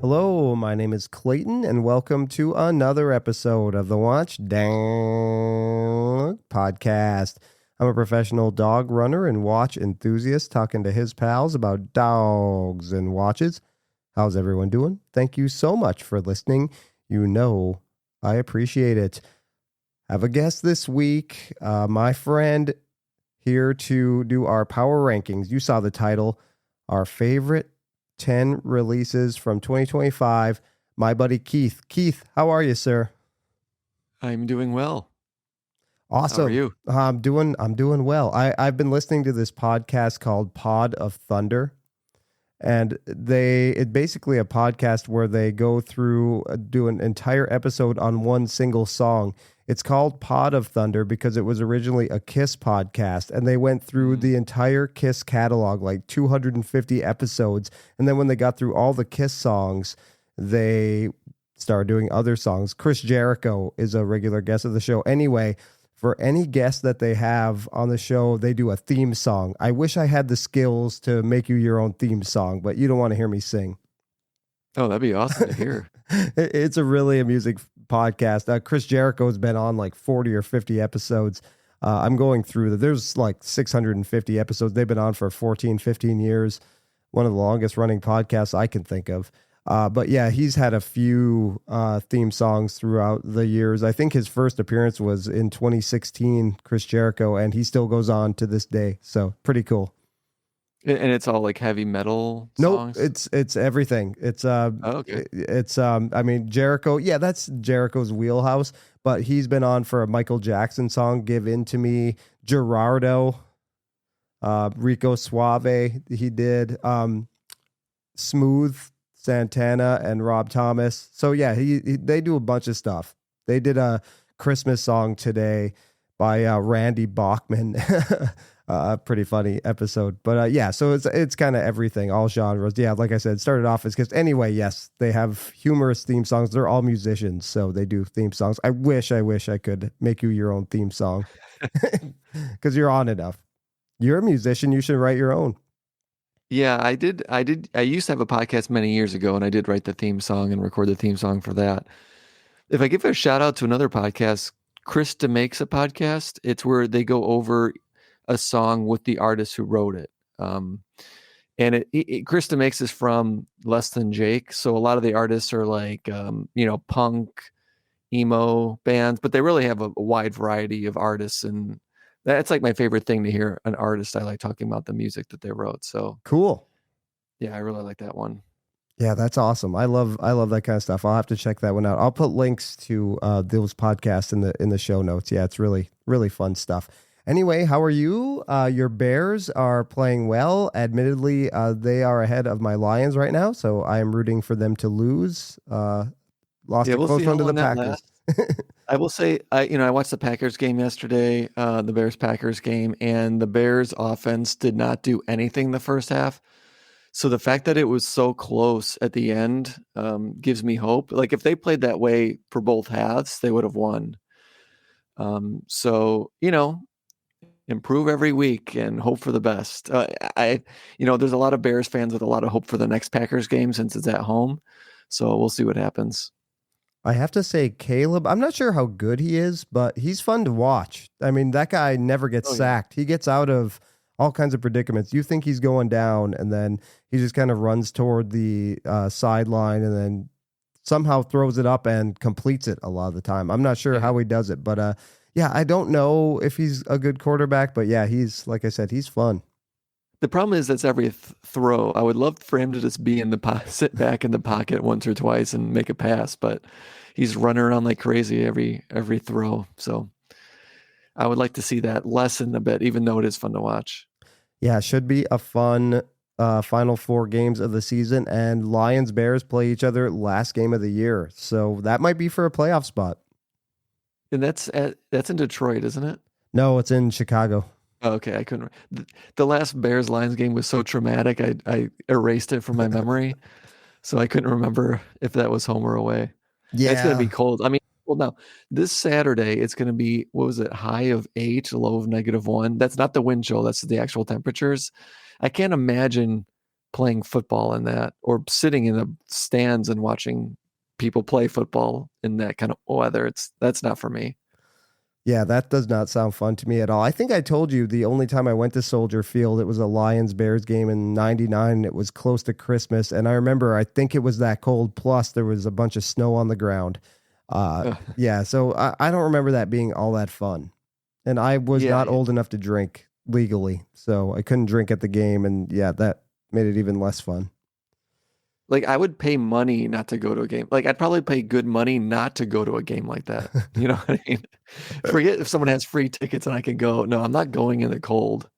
Hello, my name is Clayton, and welcome to another episode of the Watch Dog podcast. I'm a professional dog runner and watch enthusiast talking to his pals about dogs and watches. How's everyone doing? Thank you so much for listening. You know I appreciate it. Have a guest this week, my friend here to do our power rankings. You saw the title, our favorite 10 releases from 2025. My buddy Keith. Keith, how are you, sir? I'm doing well. Awesome. How are you? I'm doing well. I've been listening to this podcast called Pod of Thunder, and it's basically a podcast where they go through do an entire episode on one single song. It's called Pod of Thunder because it was originally a Kiss podcast, and they went through the entire Kiss catalog, like 250 episodes. And then when they got through all the Kiss songs, they started doing other songs. Chris Jericho is a regular guest of the show. Anyway, for any guest that they have on the show, they do a theme song. I wish I had the skills to make you your own theme song, but you don't want to hear me sing. Oh, that'd be awesome to hear. It's a really amusing podcast. Chris Jericho's been on like 40 or 50 episodes. I'm going through there's like 650 episodes. They've been on for 14, 15 years. One of the longest running podcasts I can think of. But yeah, he's had a few theme songs throughout the years. I think his first appearance was in 2016, Chris Jericho, and he still goes on to this day. So pretty cool. And it's all like heavy metal Nope, songs? it's everything. Okay. I mean, Jericho, yeah, that's Jericho's wheelhouse, but he's been on for a Michael Jackson song, Give In To Me, Gerardo, Rico Suave, he did, Smooth, Santana, and Rob Thomas. So yeah, they do a bunch of stuff. They did a Christmas song today by Randy Bachman. Pretty funny episode, but yeah, so it's kind of everything, all genres. Yeah, like I said, it started off as because anyway, yes, they have humorous theme songs. They're all musicians, so they do theme songs. I wish I could make you your own theme song because you're on enough. You're a musician. You should write your own. Yeah, I did. I used to have a podcast many years ago, and I did write the theme song and record the theme song for that. If I give a shout out to another podcast, Krista Makes a Podcast. It's where they go over a song with the artist who wrote it. And Krista Makes is from Less Than Jake. So a lot of the artists are like, punk, emo bands, but they really have a wide variety of artists. And that's like my favorite thing to hear an artist. I like talking about the music that they wrote. So Cool. yeah, I really like that one. Yeah, that's awesome. I love that kind of stuff. I'll have to check that one out. I'll put links to those podcasts in the show notes. Yeah, it's really, really fun stuff. Anyway, how are you? Your Bears are playing well. Admittedly, they are ahead of my Lions right now, so I am rooting for them to lose. Lost a close one to the Packers. I will say, I watched the Packers game yesterday, the Bears-Packers game, and the Bears offense did not do anything the first half. So the fact that it was so close at the end gives me hope. Like if they played that way for both halves, they would have won. Improve every week and hope for the best. There's a lot of Bears fans with a lot of hope for the next Packers game since it's at home. So we'll see what happens. I have to say, Caleb, I'm not sure how good he is, but he's fun to watch. I mean, that guy never gets sacked. He gets out of all kinds of predicaments. You think he's going down, and then he just kind of runs toward the sideline and then somehow throws it up and completes it a lot of the time. I'm not sure how he does it, but yeah, I don't know if he's a good quarterback, but yeah, he's, like I said, he's fun. The problem is that's every throw. I would love for him to just be in the sit back in the pocket once or twice and make a pass, but he's running around like crazy every throw. So I would like to see that lessen a bit, even though it is fun to watch. Yeah, it should be a fun final four games of the season, and Lions Bears play each other last game of the year, so that might be for a playoff spot. And that's in Detroit, isn't it? No, it's in Chicago. Oh, okay, I couldn't. The last Bears Lions game was so traumatic. I erased it from my memory, so I couldn't remember if that was home or away. Yeah, it's gonna be cold. I mean, well, now this Saturday it's gonna be, what was it? High of 8, low of -1. That's not the wind chill. That's the actual temperatures. I can't imagine playing football in that, or sitting in the stands and watching people play football in that kind of weather. That's not for me. Yeah, that does not sound fun to me at all. I think I told you the only time I went to Soldier Field, it was a Lions-Bears game in '99. It was close to Christmas. And I remember, I think it was that cold. Plus, there was a bunch of snow on the ground. Yeah, so I don't remember that being all that fun. And I was not old enough to drink legally, so I couldn't drink at the game. And yeah, that made it even less fun. Like, I would pay money not to go to a game. Like, I'd probably pay good money not to go to a game like that. You know what I mean? Forget if someone has free tickets and I can go. No, I'm not going in the cold.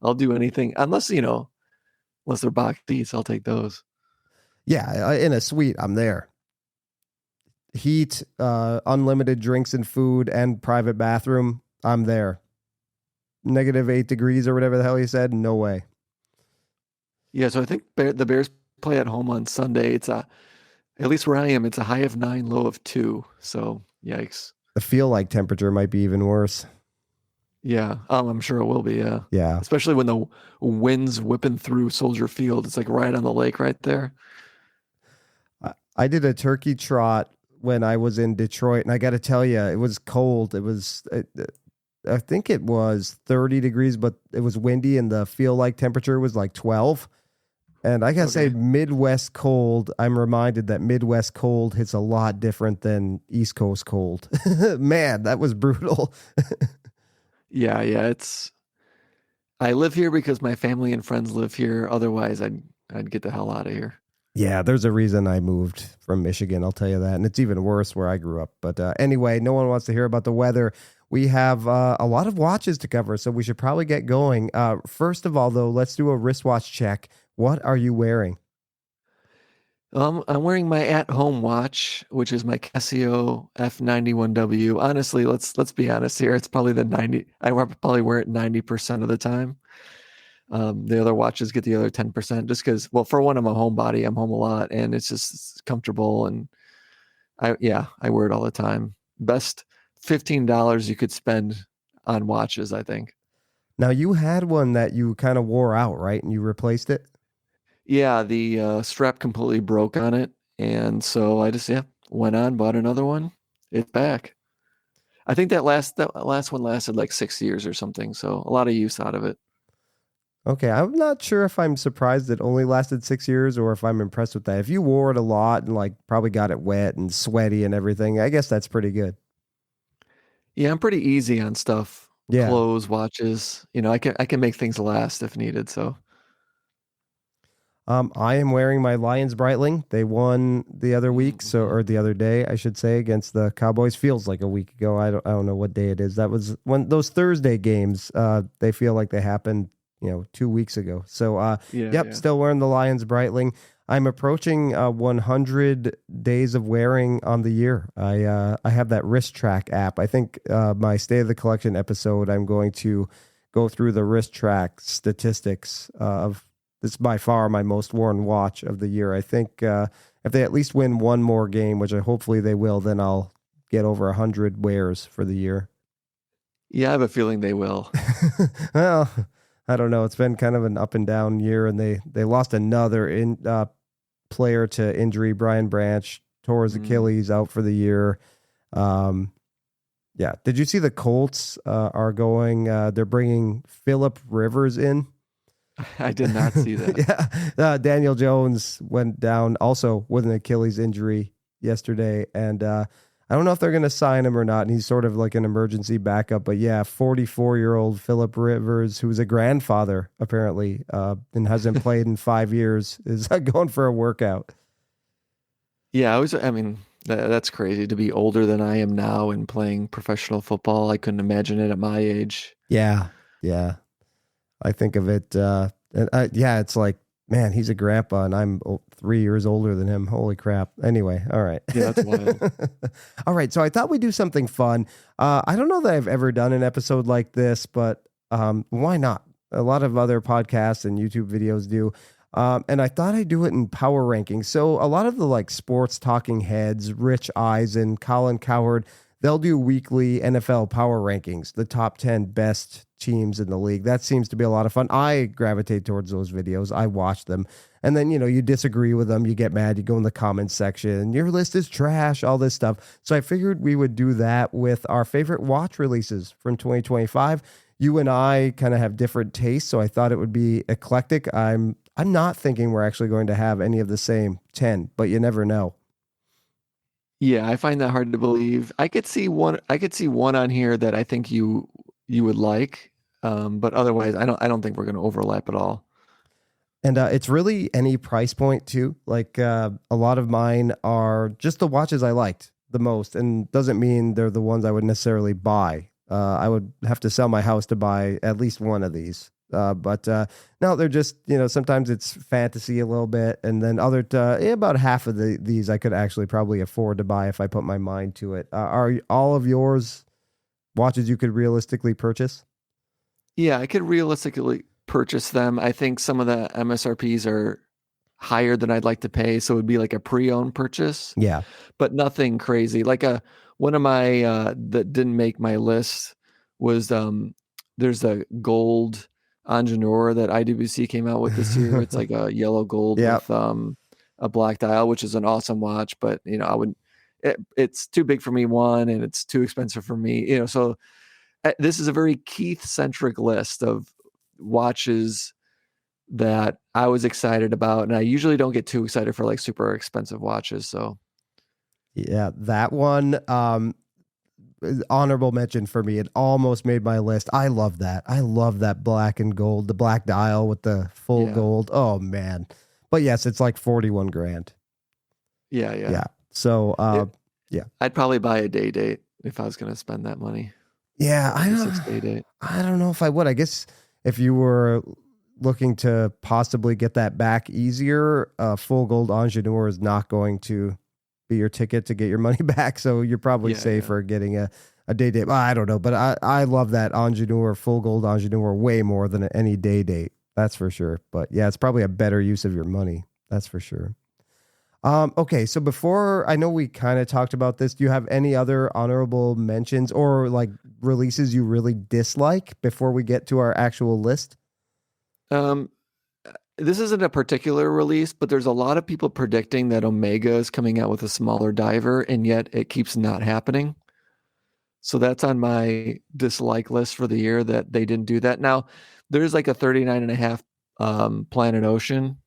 I'll do anything unless they're box seats. I'll take those. Yeah, in a suite, I'm there. Heat, unlimited drinks and food, and private bathroom, I'm there. -8 degrees or whatever the hell you said, no way. Yeah, so I think the Bears play at home on Sunday. At least where I am, it's a high of 9, low of 2. So yikes. The feel like temperature might be even worse. Yeah, I'm sure it will be. Yeah, yeah. Especially when the wind's whipping through Soldier Field. It's like right on the lake, right there. I did a turkey trot when I was in Detroit, and I got to tell you, it was cold. I think it was 30 degrees, but it was windy, and the feel like temperature was like 12. And I gotta say, Midwest cold, I'm reminded that Midwest cold hits a lot different than East Coast cold. Man, that was brutal. Yeah. I live here because my family and friends live here. Otherwise, I'd get the hell out of here. Yeah, there's a reason I moved from Michigan, I'll tell you that. And it's even worse where I grew up. But anyway, no one wants to hear about the weather. We have a lot of watches to cover, so we should probably get going. First of all, though, let's do a wristwatch check. What are you wearing? I'm wearing my at-home watch, which is my Casio F91W. Honestly, let's be honest here. It's probably I probably wear it 90% of the time. The other watches get the other 10%, just because, well, for one, I'm a homebody. I'm home a lot, and it's comfortable, and I wear it all the time. Best $15 you could spend on watches, I think. Now, you had one that you kind of wore out, right? And you replaced it? Yeah, the strap completely broke on it, and so I just went on, bought another one. It's back. I think that last one lasted like 6 years or something, so a lot of use out of it. Okay, I'm not sure if I'm surprised it only lasted 6 years or if I'm impressed with that. If you wore it a lot and like probably got it wet and sweaty and everything, I guess that's pretty good. Yeah, I'm pretty easy on stuff. Yeah. Clothes, watches. I can make things last if needed. So. I am wearing my Lions Breitling. They won the other week, or the other day, I should say, against the Cowboys. Feels like a week ago. I don't know what day it is. That was when those Thursday games. They feel like they happened, 2 weeks ago. So, still wearing the Lions Breitling. I'm approaching 100 days of wearing on the year. I have that wrist track app. I think my State of the Collection episode, I'm going to go through the wrist track statistics of. This is by far my most worn watch of the year. I think if they at least win one more game, which hopefully they will, then I'll get over 100 wears for the year. Yeah, I have a feeling they will. Well, I don't know. It's been kind of an up and down year, and they lost another player to injury. Brian Branch tore his Achilles, out for the year. Yeah. Did you see the Colts are going? They're bringing Phillip Rivers in. I did not see that. Yeah. Daniel Jones went down also with an Achilles injury yesterday. And I don't know if they're going to sign him or not. And he's sort of like an emergency backup. But yeah, 44-year-old Phillip Rivers, who's a grandfather, apparently, and hasn't played in 5 years, is going for a workout. Yeah, that's crazy to be older than I am now and playing professional football. I couldn't imagine it at my age. Yeah. I think of it, it's like, man, he's a grandpa, and I'm 3 years older than him. Holy crap. Anyway, all right. Yeah, that's wild. All right, so I thought we'd do something fun. I don't know that I've ever done an episode like this, but why not? A lot of other podcasts and YouTube videos do. And I thought I'd do it in power rankings. So a lot of the like sports talking heads, Rich Eisen, Colin Cowherd, they'll do weekly NFL power rankings, the top 10 best teams in the league. That seems to be a lot of fun. I gravitate towards those videos. I watch them. And then, you disagree with them. You get mad. You go in the comments section. Your list is trash, all this stuff. So I figured we would do that with our favorite watch releases from 2025. You and I kind of have different tastes, so I thought it would be eclectic. I'm not thinking we're actually going to have any of the same 10, but you never know. Yeah, I find that hard to believe. I could see one on here that I think you would like, but otherwise, I don't think we're going to overlap at all. And it's really any price point too. Like a lot of mine are just the watches I liked the most, and doesn't mean they're the ones I would necessarily buy. I would have to sell my house to buy at least one of these. But no, they're just, sometimes it's fantasy a little bit. And then about half of these I could actually probably afford to buy if I put my mind to it. Are all of yours watches you could realistically purchase? Yeah, I could realistically purchase them. I think some of the MSRPs are higher than I'd like to pay. So it would be like a pre-owned purchase. Yeah. But nothing crazy. Like one of my, that didn't make my list was, there's a gold Ingenieur that IWC came out with this year. It's like a yellow gold with a black dial, which is an awesome watch. But it's too big for me, one, and it's too expensive for me. So this is a very Keith centric list of watches that I was excited about, and I usually don't get too excited for like super expensive watches. So yeah, that one. Honorable mention for me. It almost made my list. I love that. I love that black and gold, the black dial with the full gold. Oh man. But yes, it's like 41 grand. Yeah. So, I'd probably buy a day date if I was going to spend that money. Yeah. I don't know if I would. I guess if you were looking to possibly get that back easier, full gold Ingenieur is not going to be your ticket to get your money back. So you're probably safer getting a day date. I don't know, but I love that Ingenieur, full gold Ingenieur way more than any day date. That's for sure. But yeah, it's probably a better use of your money. That's for sure. Okay. So before, I know we kind of talked about this. Do you have any other honorable mentions or like releases you really dislike before we get to our actual list? This isn't a particular release, but there's a lot of people predicting that Omega is coming out with a smaller diver, and yet it keeps not happening. So that's on my dislike list for the year that they didn't do that. Now, there's like a 39.5 Planet Ocean.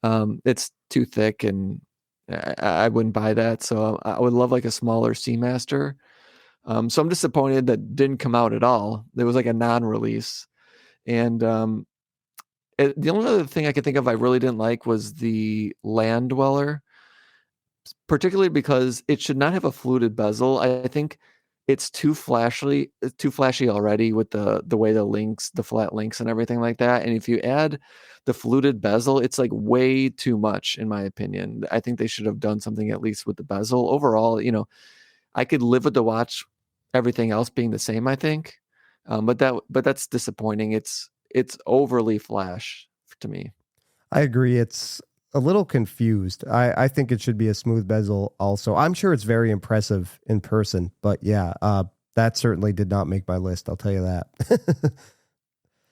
It's too thick, and I wouldn't buy that. So I would love like a smaller Seamaster. So I'm disappointed that didn't come out at all. There was like a non-release. And the only other thing I could think of I really didn't like was the Land Dweller, particularly because it should not have a fluted bezel. I think it's too flashy already with the way the flat links and everything like that. And if you add the fluted bezel, it's like way too much, in my opinion. I think they should have done something at least with the bezel. Overall, I could live with the watch, everything else being the same, I think. But that's disappointing. It's overly flash to me. I agree. It's a little confused. I think it should be a smooth bezel also. I'm sure it's very impressive in person, but yeah, that certainly did not make my list. I'll tell you that.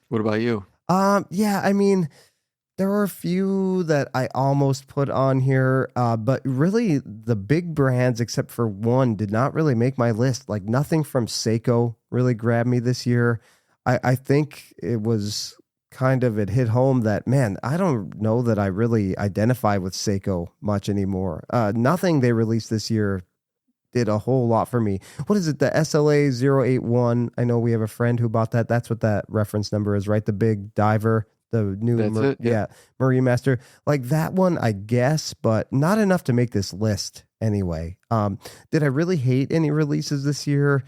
What about you? Yeah, I mean, there were a few that I almost put on here, but really the big brands, except for one, did not really make my list. Like nothing from Seiko really grabbed me this year. I think it was it hit home that, man, I don't know that I really identify with Seiko much anymore. Nothing they released this year did a whole lot for me. What is it? The SLA 081. I know we have a friend who bought that. That's what that reference number is, right? The big diver, the new, Marine Master. Like that one, I guess, but not enough to make this list anyway. Did I really hate any releases this year?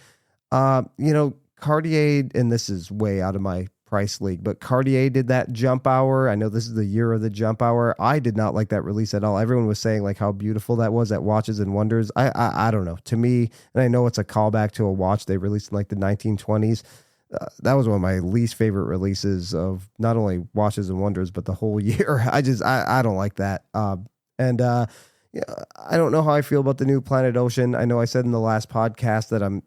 Cartier, and this is way out of my price league, but Cartier did that jump hour. I know this is the year of the jump hour. I did not like that release at all. Everyone was saying like how beautiful that was at Watches and Wonders. I don't know. To me, and I know it's a callback to a watch they released in like the 1920s. That was one of my least favorite releases of not only Watches and Wonders, but the whole year. I don't like that. I don't know how I feel about the new Planet Ocean. I know I said in the last podcast that I'm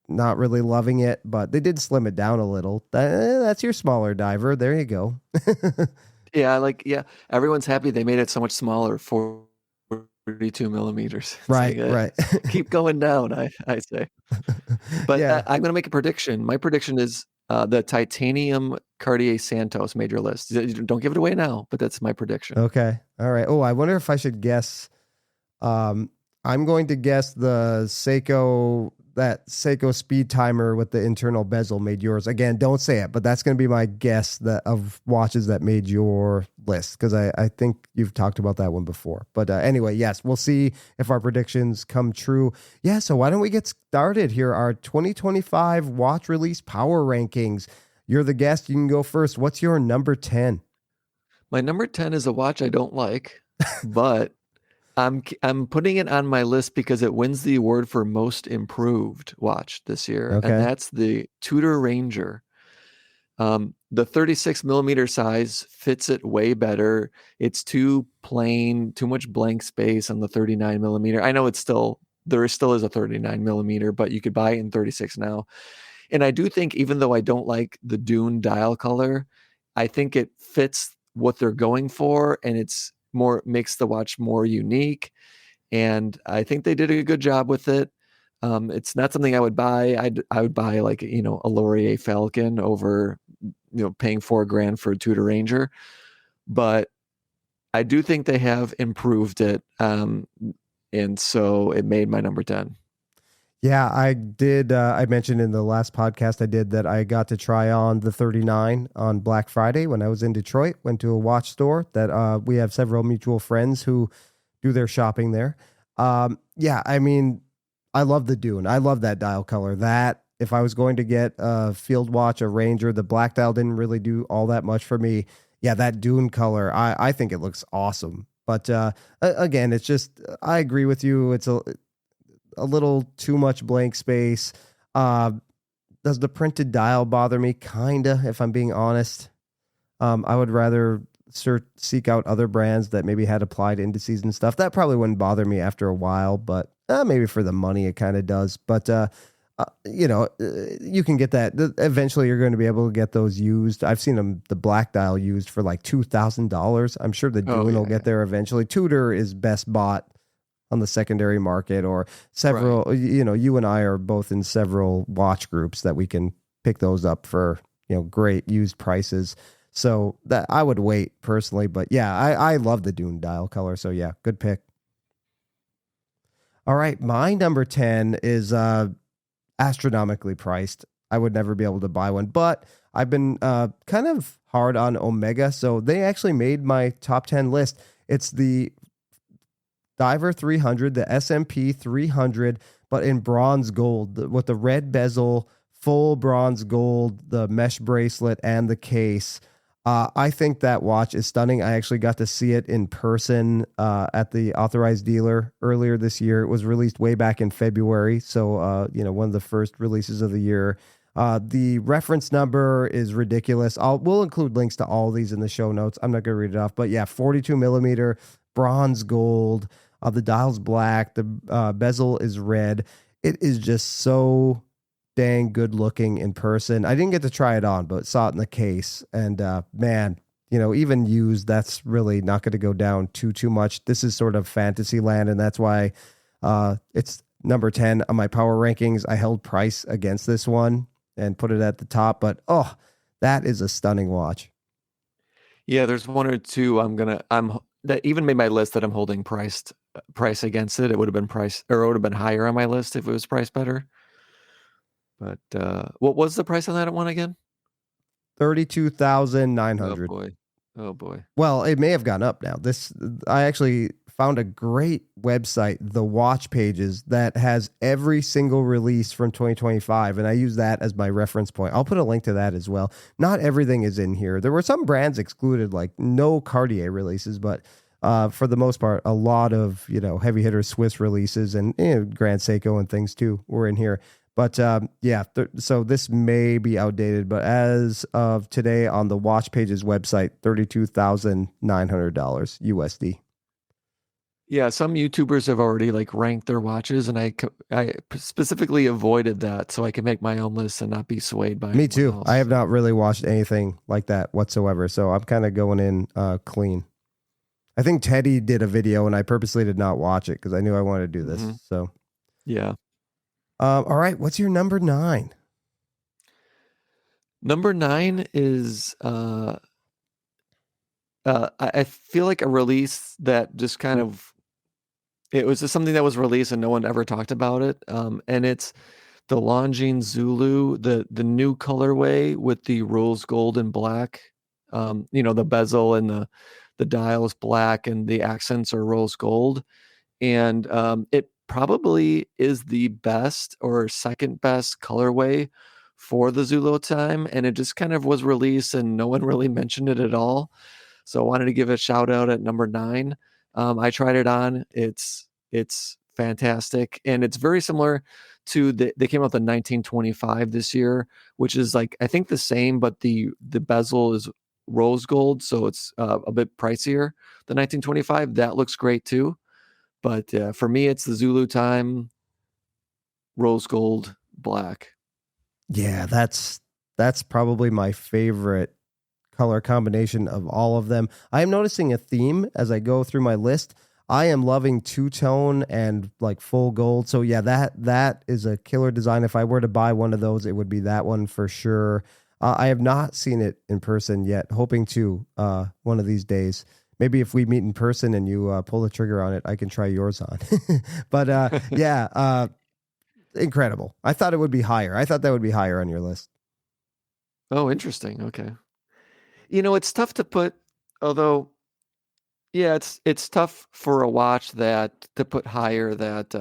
not really loving it, but they did slim it down a little. That's your smaller diver. There you go. Yeah, everyone's happy they made it so much smaller, 42 millimeters. It's Right, like, right. keep going down, I say. But Yeah. I'm going to make a prediction. My prediction is the titanium Cartier Santos made your list. Don't give it away now, but that's my prediction. Okay. All right. Oh, I wonder if I should guess. I'm going to guess the Seiko speed timer with the internal bezel made yours. Again, don't say it, but that's going to be my guess of watches that made your list, because I think you've talked about that one before. But anyway, yes, we'll see if our predictions come true. Yeah, so why don't we get started here? Our 2025 watch release power rankings. You're the guest. You can go first. What's your number 10? My number 10 is a watch I don't like, but I'm putting it on my list because it wins the award for most improved watch this year, Okay. and that's the Tudor Ranger. The 36 millimeter size fits it way better. It's too plain, too much blank space on the 39 millimeter. I know there still is a 39 millimeter, but you could buy it in 36 now. And I do think, even though I don't like the Dune dial color, I think it fits what they're going for, and makes the watch more unique. And I think they did a good job with it. It's not something I would buy. I would buy, like, a Laurier Falcon over, paying $4,000 for a Tudor Ranger. But I do think they have improved it. And so it made my number 10. Yeah, I did. I mentioned in the last podcast I did that I got to try on the 39 on Black Friday when I was in Detroit. Went to a watch store that we have several mutual friends who do their shopping there. Yeah, I mean, I love the Dune. I love that dial color. That, if I was going to get a field watch, a Ranger, the black dial didn't really do all that much for me. Yeah, that Dune color, I think it looks awesome. But again, it's just, I agree with you. It's a little too much blank space. Does the printed dial bother me? Kinda, if I'm being honest. I would rather seek out other brands that maybe had applied indices and stuff. That probably wouldn't bother me after a while, but maybe for the money it kind of does. But you can get that. Eventually, you're going to be able to get those used. I've seen the black dial used for like $2,000. I'm sure the Dune will get there eventually. Tudor is best bought on the secondary market, or several, right. You and I are both in several watch groups that we can pick those up for, great used prices. So that I would wait personally, but yeah, I love the Dune dial color. So yeah, good pick. All right. My number 10 is astronomically priced. I would never be able to buy one, but I've been kind of hard on Omega. So they actually made my top 10 list. It's the Diver 300, the SMP 300, but in bronze gold with the red bezel, full bronze gold, the mesh bracelet, and the case. I think that watch is stunning. I actually got to see it in person at the authorized dealer earlier this year. It was released way back in February, so one of the first releases of the year. The reference number is ridiculous. We'll include links to all these in the show notes. I'm not going to read it off, but yeah, 42 millimeter bronze gold. The dial's black. The bezel is red. It is just so dang good looking in person. I didn't get to try it on, but saw it in the case. And man, even used, that's really not going to go down too much. This is sort of fantasy land, and that's why it's number 10 on my power rankings. I held price against this one and put it at the top, but that is a stunning watch. Yeah, there's one or two that even made my list that I'm holding price against it. It would have been higher on my list if it was priced better. But what was the price on that one again? $32,900. Oh boy. Well, it may have gone up now. I actually found a great website, The Watch Pages, that has every single release from 2025, and I use that as my reference point. I'll put a link to that as well. Not everything is in here. There were some brands excluded, like no Cartier releases, but for the most part, a lot of heavy hitter Swiss releases and Grand Seiko and things too were in here. But so this may be outdated, but as of today on the Watch Pages website, $32,900 USD. Yeah, some YouTubers have already like ranked their watches, and I specifically avoided that so I can make my own list and not be swayed by Me anyone too. I else. have not really watched anything like that whatsoever. So I'm kind of going in clean. I think Teddy did a video and I purposely did not watch it because I knew I wanted to do this. Hmm. So, Yeah. all right. What's your number 9? Number 9 is I feel like a release that just kind of it was just something that was released and no one ever talked about it. And it's the Longines Zulu, the new colorway with the rose gold and black. The bezel and the dial is black and the accents are rose gold. And it probably is the best or second best colorway for the Zulu time. And it just kind of was released and no one really mentioned it at all. So I wanted to give a shout out at number 9. I tried it on. It's fantastic, and it's very similar to they came out the 1925 this year, which is like I think the same, but the bezel is rose gold, so it's a bit pricier. The 1925 that looks great too, but for me, it's the Zulu time rose gold black. Yeah, that's probably my favorite color combination of all of them. I am noticing a theme as I go through my list. I am loving two-tone and like full gold. So yeah, that is a killer design. If I were to buy one of those, it would be that one for sure. I have not seen it in person yet. Hoping to one of these days. Maybe if we meet in person and you pull the trigger on it, I can try yours on. But yeah, incredible. I thought it would be higher. I thought that would be higher on your list. Oh, interesting. Okay. It's tough to put, although, yeah, it's tough for a watch that to put higher that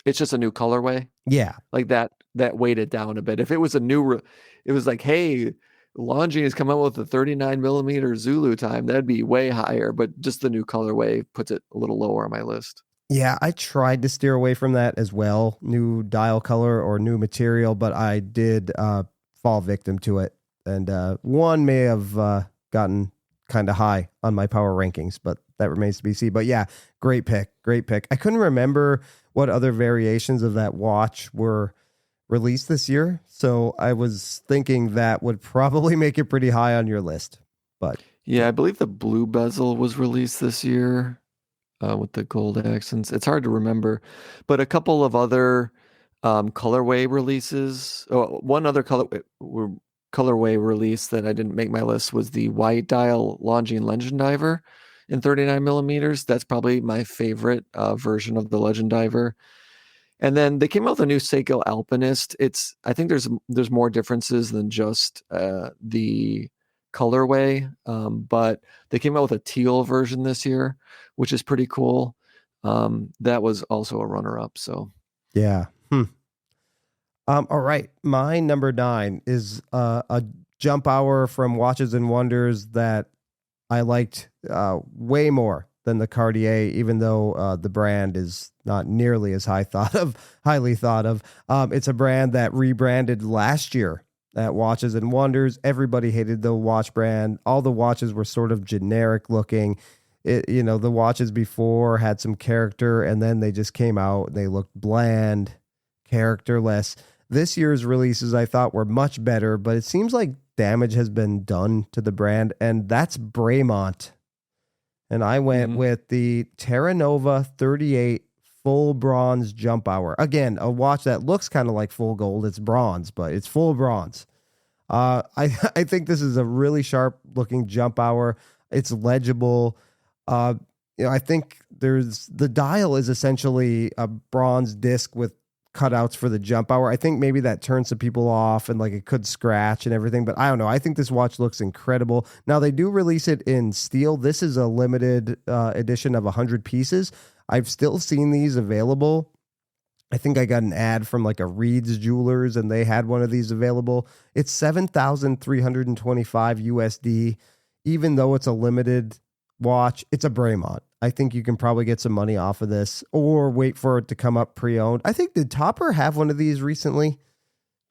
it's just a new colorway Yeah, like that weighted down a bit. If it was it was like, hey, Longines has come out with a 39 millimeter Zulu time, that'd be way higher. But just the new colorway puts it a little lower on my list. yeah, I tried to steer away from that as well, new dial color or new material, but I did fall victim to it. And one may have gotten kind of high on my power rankings, but that remains to be seen. But yeah, great pick. Great pick. I couldn't remember what other variations of that watch were released this year. So I was thinking that would probably make it pretty high on your list. But Yeah, I believe the blue bezel was released this year with the gold accents. It's hard to remember, but a couple of other colorway releases. Oh, one other colorway release that I didn't make my list was the white dial Longines Legend Diver in 39 millimeters. That's probably my favorite version of the Legend Diver. And then they came out with a new Seiko Alpinist. I think there's more differences than just the colorway, but they came out with a teal version this year, which is pretty cool. That was also a runner-up. So yeah. All right. My number 9 is a jump hour from Watches and Wonders that I liked way more than the Cartier, even though the brand is not nearly as highly thought of. It's a brand that rebranded last year at Watches and Wonders. Everybody hated the watch brand. All the watches were sort of generic looking. The watches before had some character, and then they just came out and they looked bland, characterless. This year's releases I thought were much better, but it seems like damage has been done to the brand, and that's Bremont. And I went with the Terra Nova 38 full bronze jump hour. Again, a watch that looks kind of like full gold. It's bronze, but it's full bronze. I think this is a really sharp looking jump hour. It's legible. I think the dial is essentially a bronze disc with cutouts for the jump hour. I think maybe that turns some people off and like it could scratch and everything, but I don't know. I think this watch looks incredible. Now they do release it in steel. This is a limited edition of 100 pieces. I've still seen these available. I think I got an ad from like a Reed's Jewelers and they had one of these available. It's 7,325 USD. Even though it's a limited watch, it's a Bremont. I think you can probably get some money off of this or wait for it to come up pre-owned. I think did Topper have one of these recently?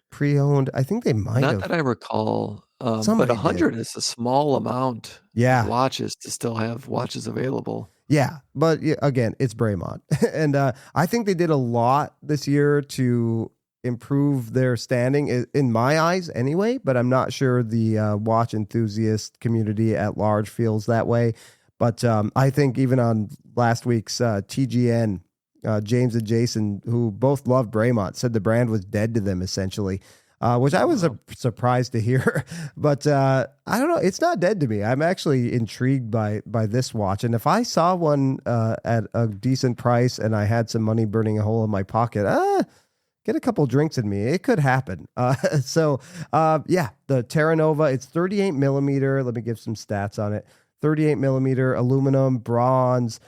Pre-owned? I think they might not have. that I recall, but Somebody 100 did. is a small amount of Yeah. watches to still have watches available. Yeah, but again, it's Braemont, and I think they did a lot this year to improve their standing in my eyes, anyway. But I'm not sure the watch enthusiast community at large feels that way. But I think even on last week's TGN, James and Jason, who both love Braemont, said the brand was dead to them essentially. Which I was surprised to hear, but I don't know. It's not dead to me. I'm actually intrigued by this watch, and if I saw one at a decent price and I had some money burning a hole in my pocket, get a couple drinks in me, it could happen. Yeah, the Terra Nova. It's 38 millimeter. Let me give some stats on it. 38 millimeter aluminum, bronze,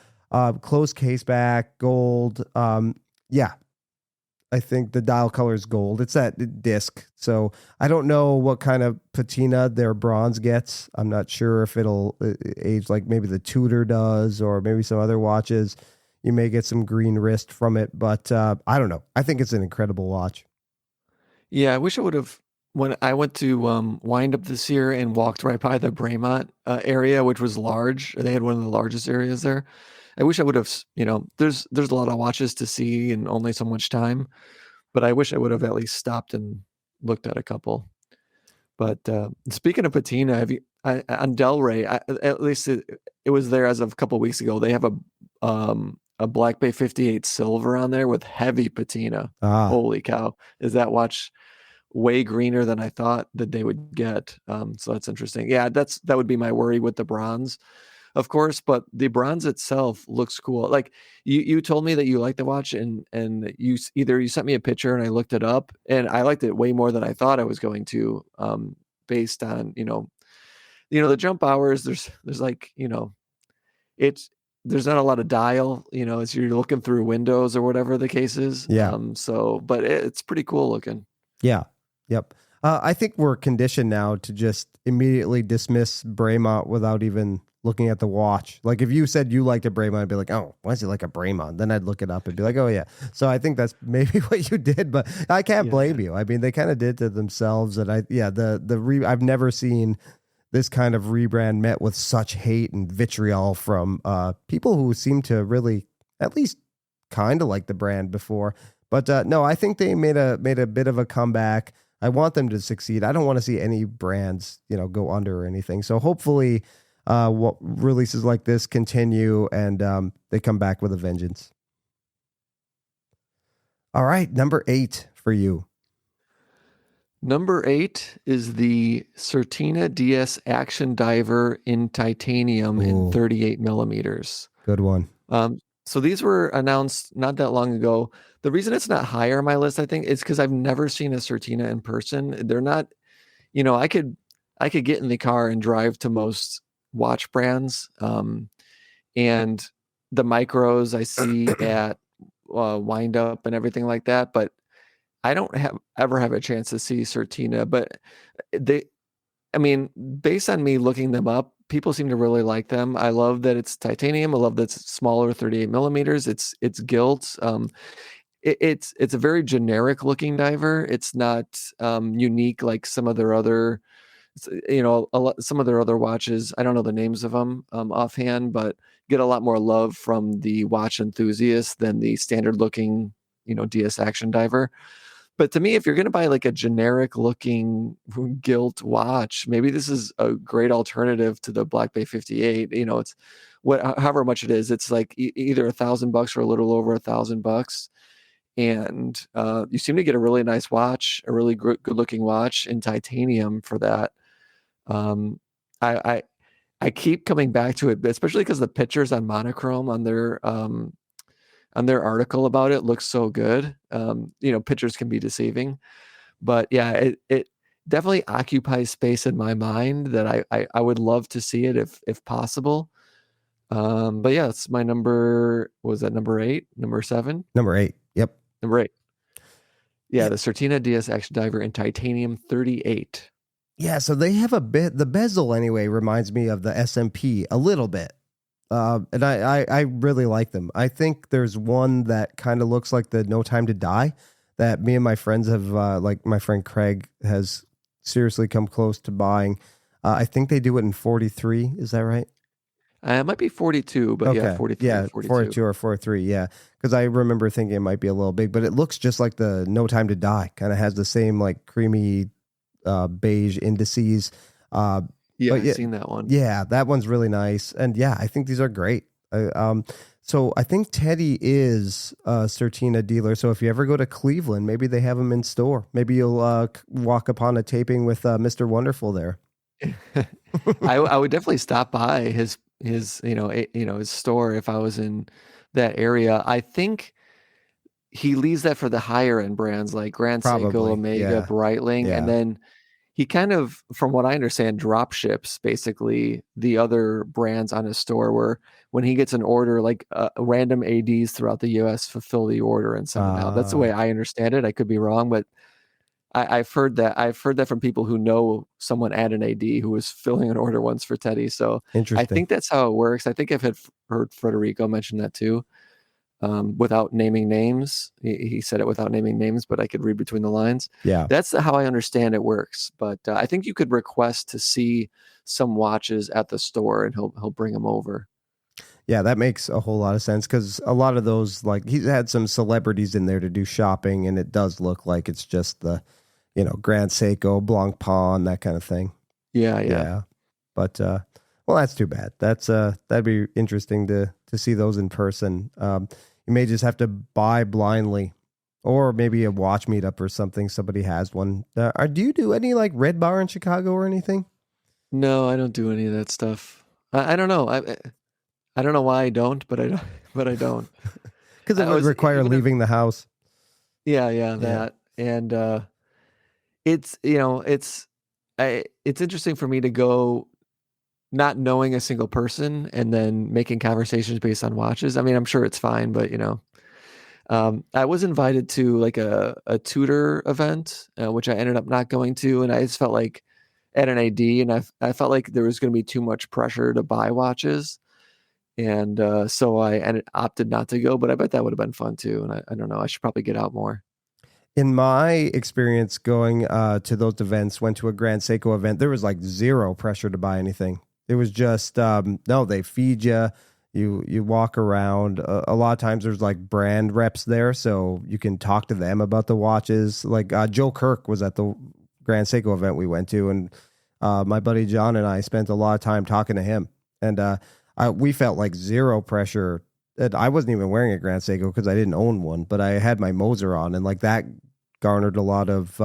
closed case back, gold. Yeah, I think the dial color is gold. It's that disc. So I don't know what kind of patina their bronze gets. I'm not sure if it'll age like maybe the Tudor does or maybe some other watches. You may get some green wrist from it, but I don't know. I think it's an incredible watch. Yeah, I wish I would have. When I went to Wind Up this year and walked right by the Braemont area, which was large, they had one of the largest areas there. I wish I would have. There's a lot of watches to see and only so much time, but I wish I would have at least stopped and looked at a couple. But speaking of patina, on Delray, at least it was there as of a couple weeks ago. They have a Black Bay 58 silver on there with heavy patina. Holy cow! Is that watch way greener than I thought that they would get? So that's interesting. Yeah, that would be my worry with the bronze, of course. But the bronze itself looks cool. Like you told me that you liked the watch, and you sent me a picture and I looked it up, and I liked it way more than I thought I was going to. Based on the jump hours, there's like it's there's not a lot of dial, as you're looking through windows or whatever the case is. Yeah. But it's pretty cool looking. Yeah. Yep. I think we're conditioned now to just immediately dismiss Braemont without even looking at the watch. Like if you said you liked a Braemont, I'd be like, oh, why is it like a Braemont? Then I'd look it up and be like, oh yeah. So I think that's maybe what you did, but I can't blame you. I mean, they kind of did to themselves, and I've never seen this kind of rebrand met with such hate and vitriol from people who seem to really at least kind of like the brand before. But no, I think they made a bit of a comeback. I want them to succeed. I don't want to see any brands, go under or anything. So hopefully what releases like this continue and they come back with a vengeance. All right, number 8 for you. Number 8 is the Certina DS Action Diver in titanium in 38 millimeters. Good one. So these were announced not that long ago. The reason it's not higher on my list, I think, is because I've never seen a Certina in person. They're not, I could get in the car and drive to most watch brands, and the micros I see at Wind Up and everything like that, but I don't ever have a chance to see Certina. But based on me looking them up, people seem to really like them. I love that it's titanium. I love that it's smaller, 38 millimeters. It's gilt. It's a very generic looking diver. It's not unique like some of their other, some of their other watches. I don't know the names of them offhand, but get a lot more love from the watch enthusiasts than the standard looking, DS Action Diver. But to me, if you're going to buy like a generic looking gilt watch, maybe this is a great alternative to the Black Bay 58. It's however much it is. It's like either $1,000 or a little over $1,000. And you seem to get a really nice watch, a really good looking watch in titanium for that. I keep coming back to it, especially because the pictures on monochrome on their article about it looks so good. Pictures can be deceiving, but yeah, it definitely occupies space in my mind that I would love to see it if possible. But yeah, it's my number. Was that number 8? Number 7? Number 8. Yep. Number 8. Yeah, the Certina DS Action Diver in titanium 38. Yeah, so they have the bezel anyway reminds me of the SMP a little bit. And I really like them. I think there's one that kind of looks like the No Time to Die that me and my friends have, like my friend Craig has seriously come close to buying. I think they do it in 43. Is that right? It might be 42, but yeah, 43, yeah, 42. 42 or 43, yeah. Because I remember thinking it might be a little big, but it looks just like the No Time to Die. Kind of has the same like creamy beige indices. Yeah, But I've seen that one. yeah, that one's really nice. And yeah, I think these are great. So I think Teddy is a Certina dealer. So if you ever go to Cleveland, maybe they have them in store. Maybe you'll walk upon a taping with Mr. Wonderful there. I would definitely stop by his his store if I was in that area. I think he leaves that for the higher end brands like Grand Seiko, Probably. Omega, Yeah. Breitling, and Yeah. then he kind of, from what I understand, drop ships basically the other brands on his store. Where when he gets an order, like random ADs throughout the U.S. fulfill the order and send it out. That's the way I understand it. I could be wrong, but I've heard that. I've heard that from people who know someone at an AD who was filling an order once for Teddy. So I Interesting. think that's how it works. I think I've heard Federico mention that too, without naming names. He said it without naming names, but I could read between the lines. Yeah. That's how I understand it works. But I think you could request to see some watches at the store, and he'll bring them over. Yeah, that makes a whole lot of sense because a lot of those, like he's had some celebrities in there to do shopping, and it does look like it's just the, Grand Seiko, Blancpain, that kind of thing. Yeah. But well, that's too bad. That'd be interesting to see those in person. You may just have to buy blindly, or maybe a watch meetup or something. Somebody has one. Do you do any like Red Bar in Chicago or anything? No, I don't do any of that stuff. I don't know. I don't know why I don't, but I don't. But I don't. Because it would require leaving the house. Yeah, that. And it's interesting for me to go not knowing a single person and then making conversations based on watches. I mean, I'm sure it's fine, but I was invited to like a tutor event, which I ended up not going to, and I just felt like at an AD, and I felt like there was going to be too much pressure to buy watches. And so I opted not to go, but I bet that would have been fun too. And I don't know, I should probably get out more. In my experience going to those events, went to a Grand Seiko event, there was like zero pressure to buy anything. It was just, no, they feed you. You walk around. A lot of times there's like brand reps there, so you can talk to them about the watches. Like Joe Kirk was at the Grand Seiko event we went to, and my buddy John and I spent a lot of time talking to him. And we felt like zero pressure. And I wasn't even wearing a Grand Seiko because I didn't own one, but I had my Moser on, and like that garnered a lot of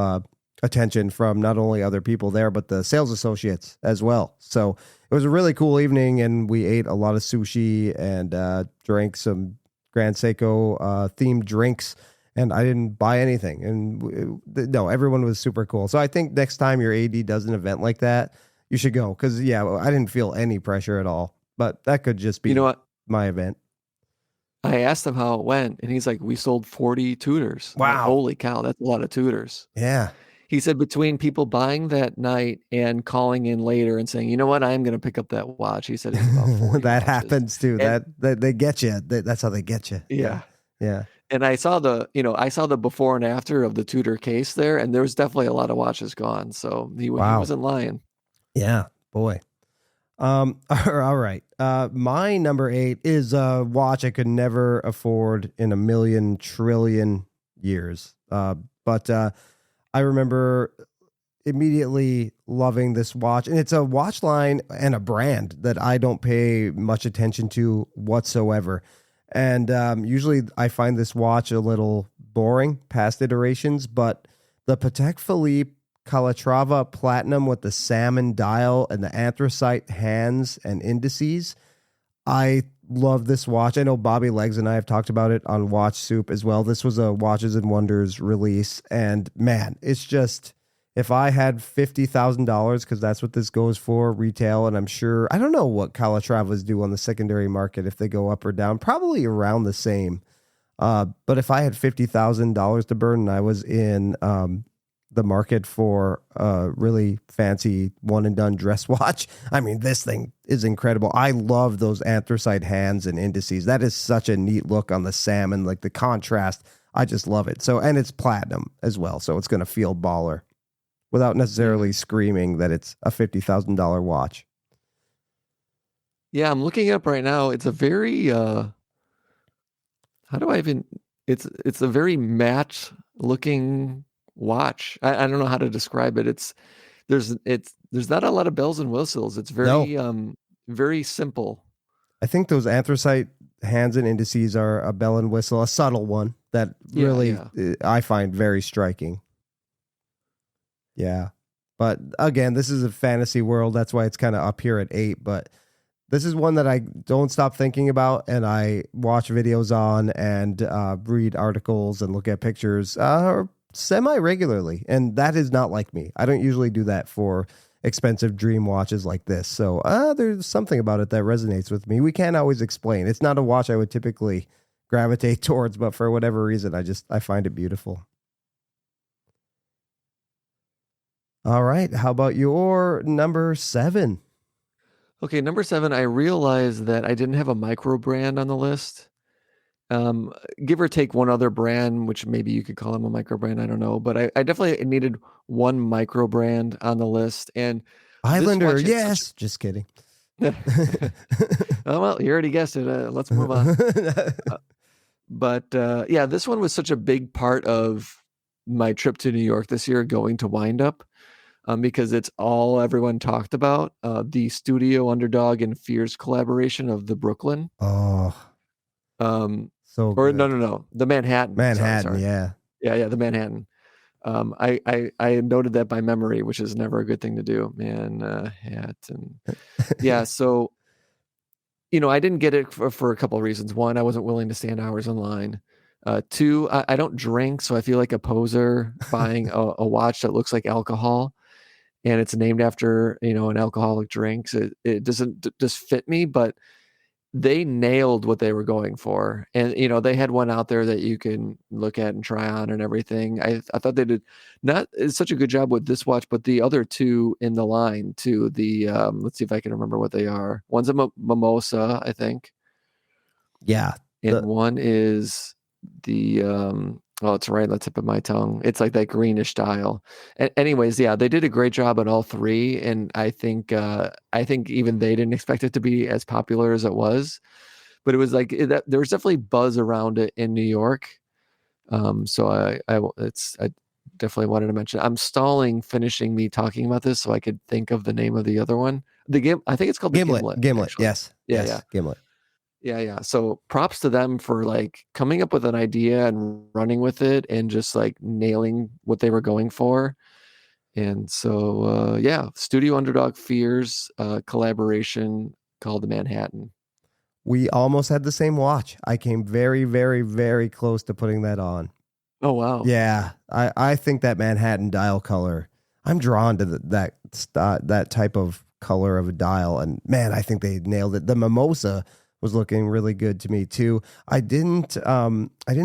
attention from not only other people there, but the sales associates as well. So it was a really cool evening, and we ate a lot of sushi and drank some Grand Seiko themed drinks, and I didn't buy anything. And no, everyone was super cool. So I think next time your AD does an event like that, you should go. Because, yeah, I didn't feel any pressure at all. But that could just be my event. I asked him how it went, and he's like, we sold 40 tutors. Wow. Like, holy cow, that's a lot of tutors. Yeah. He said between people buying that night and calling in later and saying, you know what, I'm going to pick up that watch. He said it's about 40 that watches. Happens too. And that they get you. That's how they get you. Yeah. Yeah. And I saw the before and after of the Tudor case there, and there was definitely a lot of watches gone. So he wasn't lying. Yeah, boy. All right. My number 8 is a watch I could never afford in a million trillion years. But I remember immediately loving this watch, and it's a watch line and a brand that I don't pay much attention to whatsoever. And usually I find this watch a little boring past iterations, but the Patek Philippe Calatrava Platinum with the salmon dial and the anthracite hands and indices, I love this watch. I know Bobby Legs and I have talked about it on Watch Soup as well. This was a Watches and Wonders release, and man, it's just, if I had $50,000, because that's what this goes for retail, and I'm sure, I don't know what Calatravas do on the secondary market, if they go up or down, probably around the same. But if I had $50,000 to burn and I was in the market for a really fancy one and done dress watch, I mean, this thing is incredible. I love those anthracite hands and indices. That is such a neat look on the salmon, like the contrast. I just love it. So, and it's platinum as well, so it's going to feel baller without necessarily screaming that it's a $50,000 watch. Yeah, I'm looking it up right now. It's a very how do I even it's a very matte looking watch. I don't know how to describe it. There's not a lot of bells and whistles. It's No, very simple. I think those anthracite hands and indices are a bell and whistle, a subtle one that Yeah, really yeah. I find very striking. Yeah. But again, this is a fantasy world. That's why it's kind of up here at 8. But this is one that I don't stop thinking about, and I watch videos on and read articles and look at pictures semi regularly. And that is not like me. I don't usually do that for expensive dream watches like this. So there's something about it that resonates with me. We can't always explain. It's not a watch I would typically gravitate towards, but for whatever reason, I find it beautiful. All right. How about your number 7? Okay, number 7, I realized that I didn't have a micro brand on the list. Um, Give or take one other brand, which maybe you could call them a micro brand. I don't know, but I definitely needed one micro brand on the list. And this Highlander, watch had such. yes. Just kidding. Oh, well, you already guessed it. Let's move on. But yeah, this one was such a big part of my trip to New York this year, going to Wind Up, because it's all everyone talked about. The Studio Underdog and Fears collaboration of the Brooklyn. Oh, Um, so or good. no, the Manhattan. Manhattan, Sorry. yeah. Yeah, the Manhattan. I noted that by memory, which is never a good thing to do. Manhattan. Yeah, so I didn't get it for a couple of reasons. One, I wasn't willing to stand hours in line. Two, I don't drink, so I feel like a poser buying a watch that looks like alcohol, and it's named after an alcoholic drink. So it doesn't just fit me, but they nailed what they were going for. And they had one out there that you can look at and try on and everything. I thought they did not such a good job with this watch, but the other two in the line too. The let's see if I can remember what they are. One's a mimosa, I think, Yeah. and one is the oh, it's right on the tip of my tongue. It's like that greenish dial. Anyways, yeah, they did a great job on all three, and I think even they didn't expect it to be as popular as it was, but it was like there was definitely buzz around it in New York. So I definitely wanted to mention. I'm stalling finishing me talking about this so I could think of the name of the other one. I think it's called the Gimlet. Gimlet, Actually, yes. yeah, Yes, Gimlet. yeah. So props to them for like coming up with an idea and running with it and just like nailing what they were going for. And so yeah, Studio Underdog Fears collaboration called the Manhattan. We almost had the same watch. I came very, very, very close to putting that on. Oh wow. Yeah, I think that Manhattan dial color. I'm drawn to that type of color of a dial, and man, I think they nailed it. The mimosa was looking really good to me too. I didn't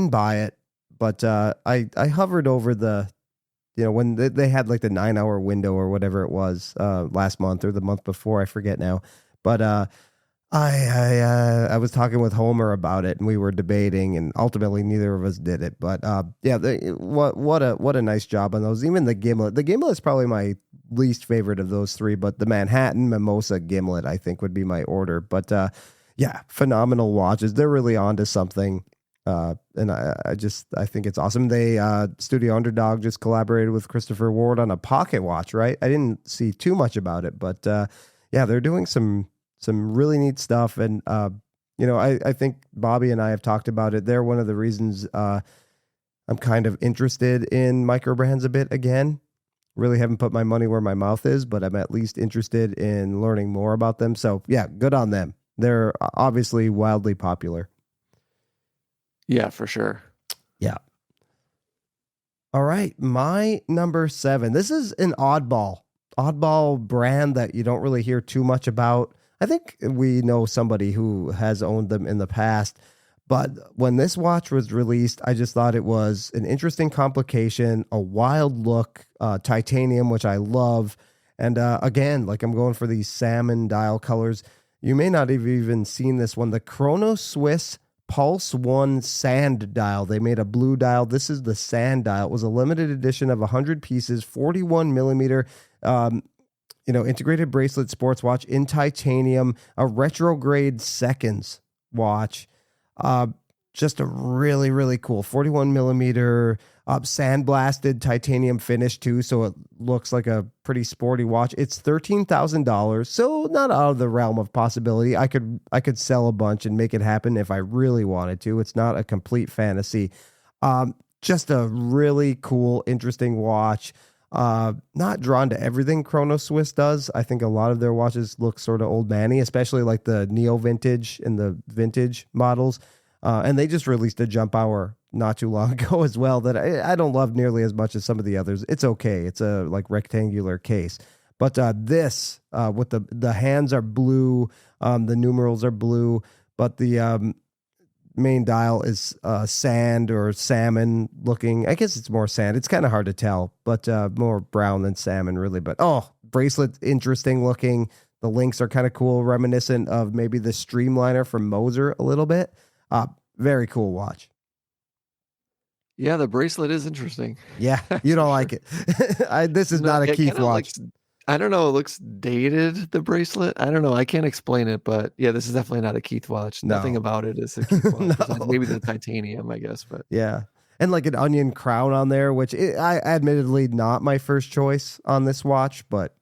buy it, but I hovered over the, when they had like the 9-hour window or whatever it was last month or the month before, I forget now, but I was talking with Homer about it, and we were debating, and ultimately neither of us did it. But yeah, what a nice job on those. Even the Gimlet. The Gimlet is probably my least favorite of those three, but the Manhattan, Mimosa, Gimlet, I think would be my order. But yeah, phenomenal watches. They're really onto something. And I think it's awesome. They Studio Underdog just collaborated with Christopher Ward on a pocket watch, right? I didn't see too much about it, but yeah, they're doing some really neat stuff. And, I think Bobby and I have talked about it. They're one of the reasons I'm kind of interested in micro brands a bit again. Really haven't put my money where my mouth is, but I'm at least interested in learning more about them. So yeah, good on them. They're obviously wildly popular. Yeah, for sure. Yeah. All right. My number 7. This is an oddball brand that you don't really hear too much about. I think we know somebody who has owned them in the past, but when this watch was released, I just thought it was an interesting complication, a wild look, titanium, which I love. And again, like I'm going for these salmon dial colors. You may not have even seen this one, the Chrono Swiss Pulse One Sand Dial. They made a blue dial. This is the Sand Dial. It was a limited edition of 100 pieces, 41 millimeter. integrated bracelet sports watch in titanium, a retrograde seconds watch. Just a really, really cool 41 millimeter sandblasted titanium finish too. So it looks like a pretty sporty watch. It's $13,000. So not out of the realm of possibility. I could sell a bunch and make it happen if I really wanted to. It's not a complete fantasy. Just a really cool, interesting watch. Not drawn to everything Chrono Swiss does. I think a lot of their watches look sort of old manny, especially like the neo vintage and the vintage models. And they just released a jump hour not too long ago as well that I don't love nearly as much as some of the others. It's okay. It's a like rectangular case. But this with the hands are blue, the numerals are blue, but the main dial is sand or salmon looking. I guess it's more sand. It's kind of hard to tell, but more brown than salmon really. But bracelet interesting looking. The links are kind of cool, reminiscent of maybe the Streamliner from Moser a little bit. Very cool watch. Yeah, the bracelet is interesting. Yeah, you don't like it. This is not a Keith watch. I don't know. It looks dated, the bracelet. I don't know. I can't explain it, but yeah, this is definitely not a Keith watch. No. Nothing about it is a Keith watch. No. Maybe the titanium, I guess. But yeah. And like an onion crown on there, which I admittedly not my first choice on this watch, but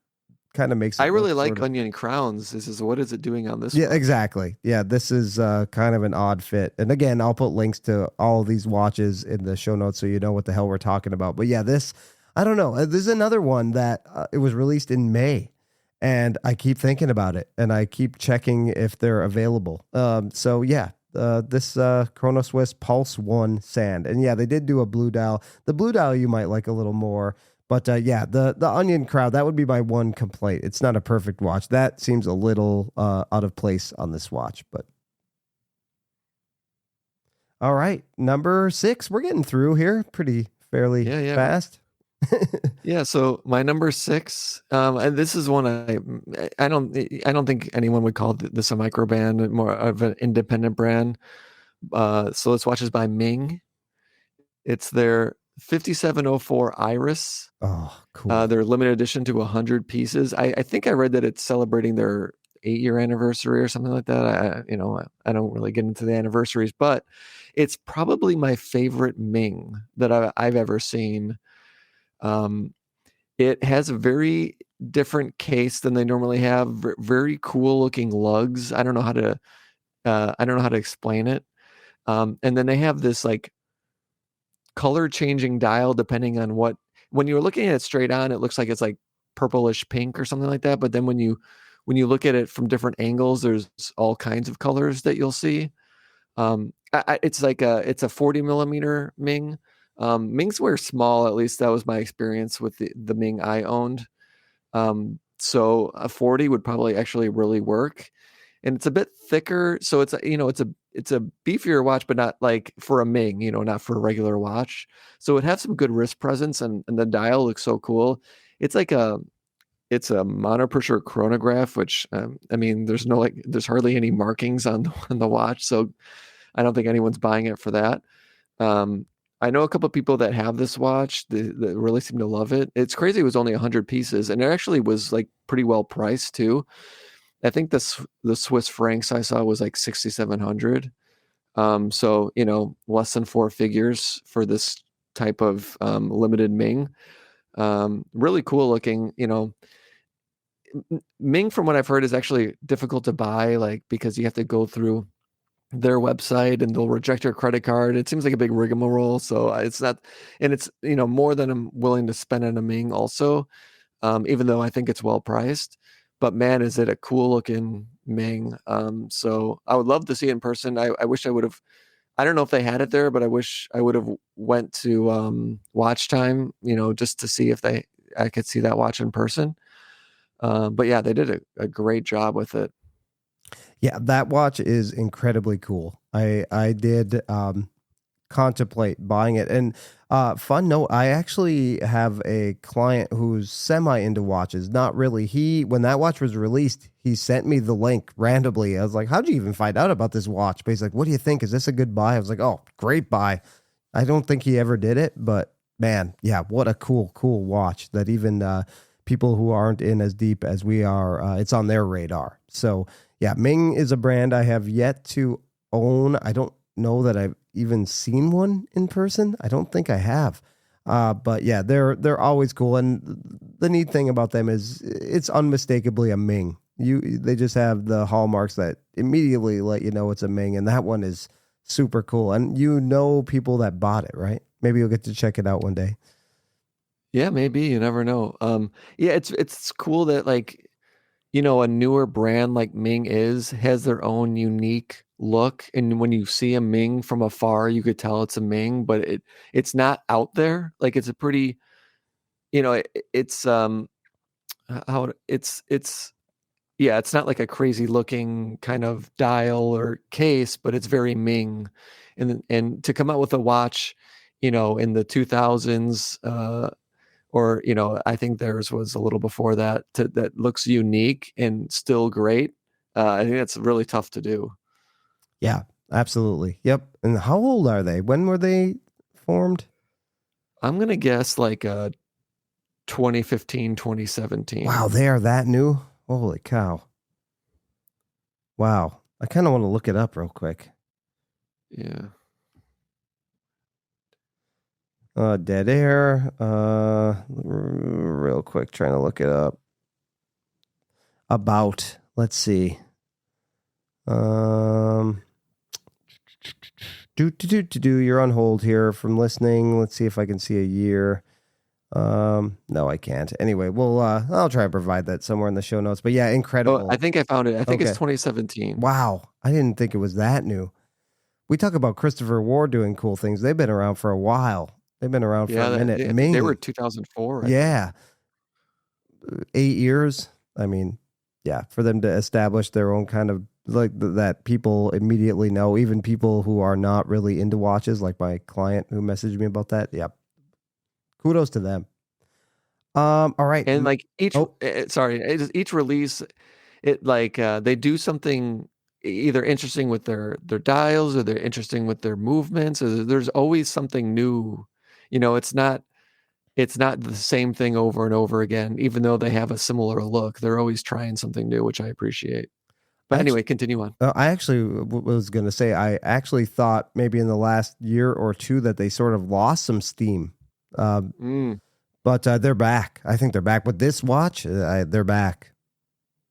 kind of makes it I really like onion crowns. This is what is it doing on this Yeah, one? exactly. Yeah, this is kind of an odd fit. And again, I'll put links to all of these watches in the show notes so you know what the hell we're talking about. But yeah, this, I don't know. There's another one that it was released in May, and I keep thinking about it, and I keep checking if they're available. So yeah, this Chrono Swiss Pulse 1 Sand. And yeah, they did do a blue dial. The blue dial you might like a little more. But yeah, the onion crowd, that would be my one complaint. It's not a perfect watch. That seems a little out of place on this watch. But all right, number 6. We're getting through here pretty fairly fast. Yeah, so my number 6, and this is one I don't think anyone would call this a micro brand, more of an independent brand. So this watch is by Ming. It's their 5704 Iris. Oh, cool. Their limited edition to 100 pieces. I think I read that it's celebrating their 8-year anniversary or something like that. I don't really get into the anniversaries, but it's probably my favorite Ming that I've ever seen. It has a very different case than they normally have. Very cool looking lugs. I don't know how to explain it. And then they have this like color changing dial depending on when you're looking at it straight on, it looks like it's like purplish pink or something like that. But then when you look at it from different angles, there's all kinds of colors that you'll see. It's a 40 millimeter Ming. Mings were small, at least that was my experience with the Ming I owned. So a 40 would probably actually really work. And it's a bit thicker, so it's a beefier watch, but not like for a Ming, not for a regular watch. So it has some good wrist presence, and the dial looks so cool. It's like it's a monopressure chronograph, which there's hardly any markings on the watch, so I don't think anyone's buying it for that. I know a couple of people that have this watch that really seem to love it. It's crazy. It was only 100 pieces, and it actually was like pretty well priced too. I think the Swiss francs I saw was like 6,700. So, less than 4 figures for this type of limited Ming. Really cool looking, Ming, from what I've heard, is actually difficult to buy, like because you have to go through their website and they'll reject your credit card. It seems like a big rigmarole. So it's not, and it's, more than I'm willing to spend on a Ming also, even though I think it's well priced. But man, is it a cool looking Ming. So I would love to see it in person. I wish I would have, I don't know if they had it there, but I wish I would have went to Watch Time, just to see if I could see that watch in person. But yeah, they did a great job with it. Yeah, that watch is incredibly cool. I did contemplate buying it. And fun note, I actually have a client who's semi into watches. Not really. When that watch was released, he sent me the link randomly. I was like, how'd you even find out about this watch? But he's like, what do you think? Is this a good buy? I was like, oh, great buy. I don't think he ever did it, but man, yeah, what a cool watch that even people who aren't in as deep as we are, it's on their radar. So yeah, Ming is a brand I have yet to own. I don't know that I've even seen one in person. I don't think I have. But yeah, they're always cool, and the neat thing about them is it's unmistakably a Ming. They just have the hallmarks that immediately let you know it's a Ming, and that one is super cool. And people that bought it, right? Maybe you'll get to check it out one day. Yeah, maybe. You never know. Yeah, it's cool that like, a newer brand like Ming has their own unique look. And when you see a Ming from afar, you could tell it's a Ming, but it's not out there. Like it's a pretty, it's how it's yeah, it's not like a crazy looking kind of dial or case, but it's very Ming. And to come out with a watch, in the 2000s, or I think theirs was a little before that, that looks unique and still great. I think that's really tough to do. Yeah, absolutely. Yep. And how old are they? When were they formed? I'm gonna guess like 2015, 2017. Wow, they are that new. Holy cow! Wow, I kind of want to look it up real quick. Yeah. Dead air. Real quick, trying to look it up. About. Let's see. You're on hold here from listening. Let's see if I can see a year. No, I can't. Anyway, I'll try to provide that somewhere in the show notes. But yeah, incredible. Oh, I think I found it. I think Okay. it's 2017. Wow, I didn't think it was that new. We talk about Christopher Ward doing cool things. They've been around for a while. They've been around for a minute. They were 2004. Yeah. 8 years. I mean, yeah, for them to establish their own kind of like that people immediately know, even people who are not really into watches, like my client who messaged me about that. Yeah. Kudos to them. All right. And like each release, it like they do something either interesting with their dials, or they're interesting with their movements. Or there's always something new. It's not the same thing over and over again, even though they have a similar look. They're always trying something new, which I appreciate. But anyway, continue on. I actually was going to say, I actually thought maybe in the last year or two that they sort of lost some steam. But they're back. I think they're back with this watch. They're back.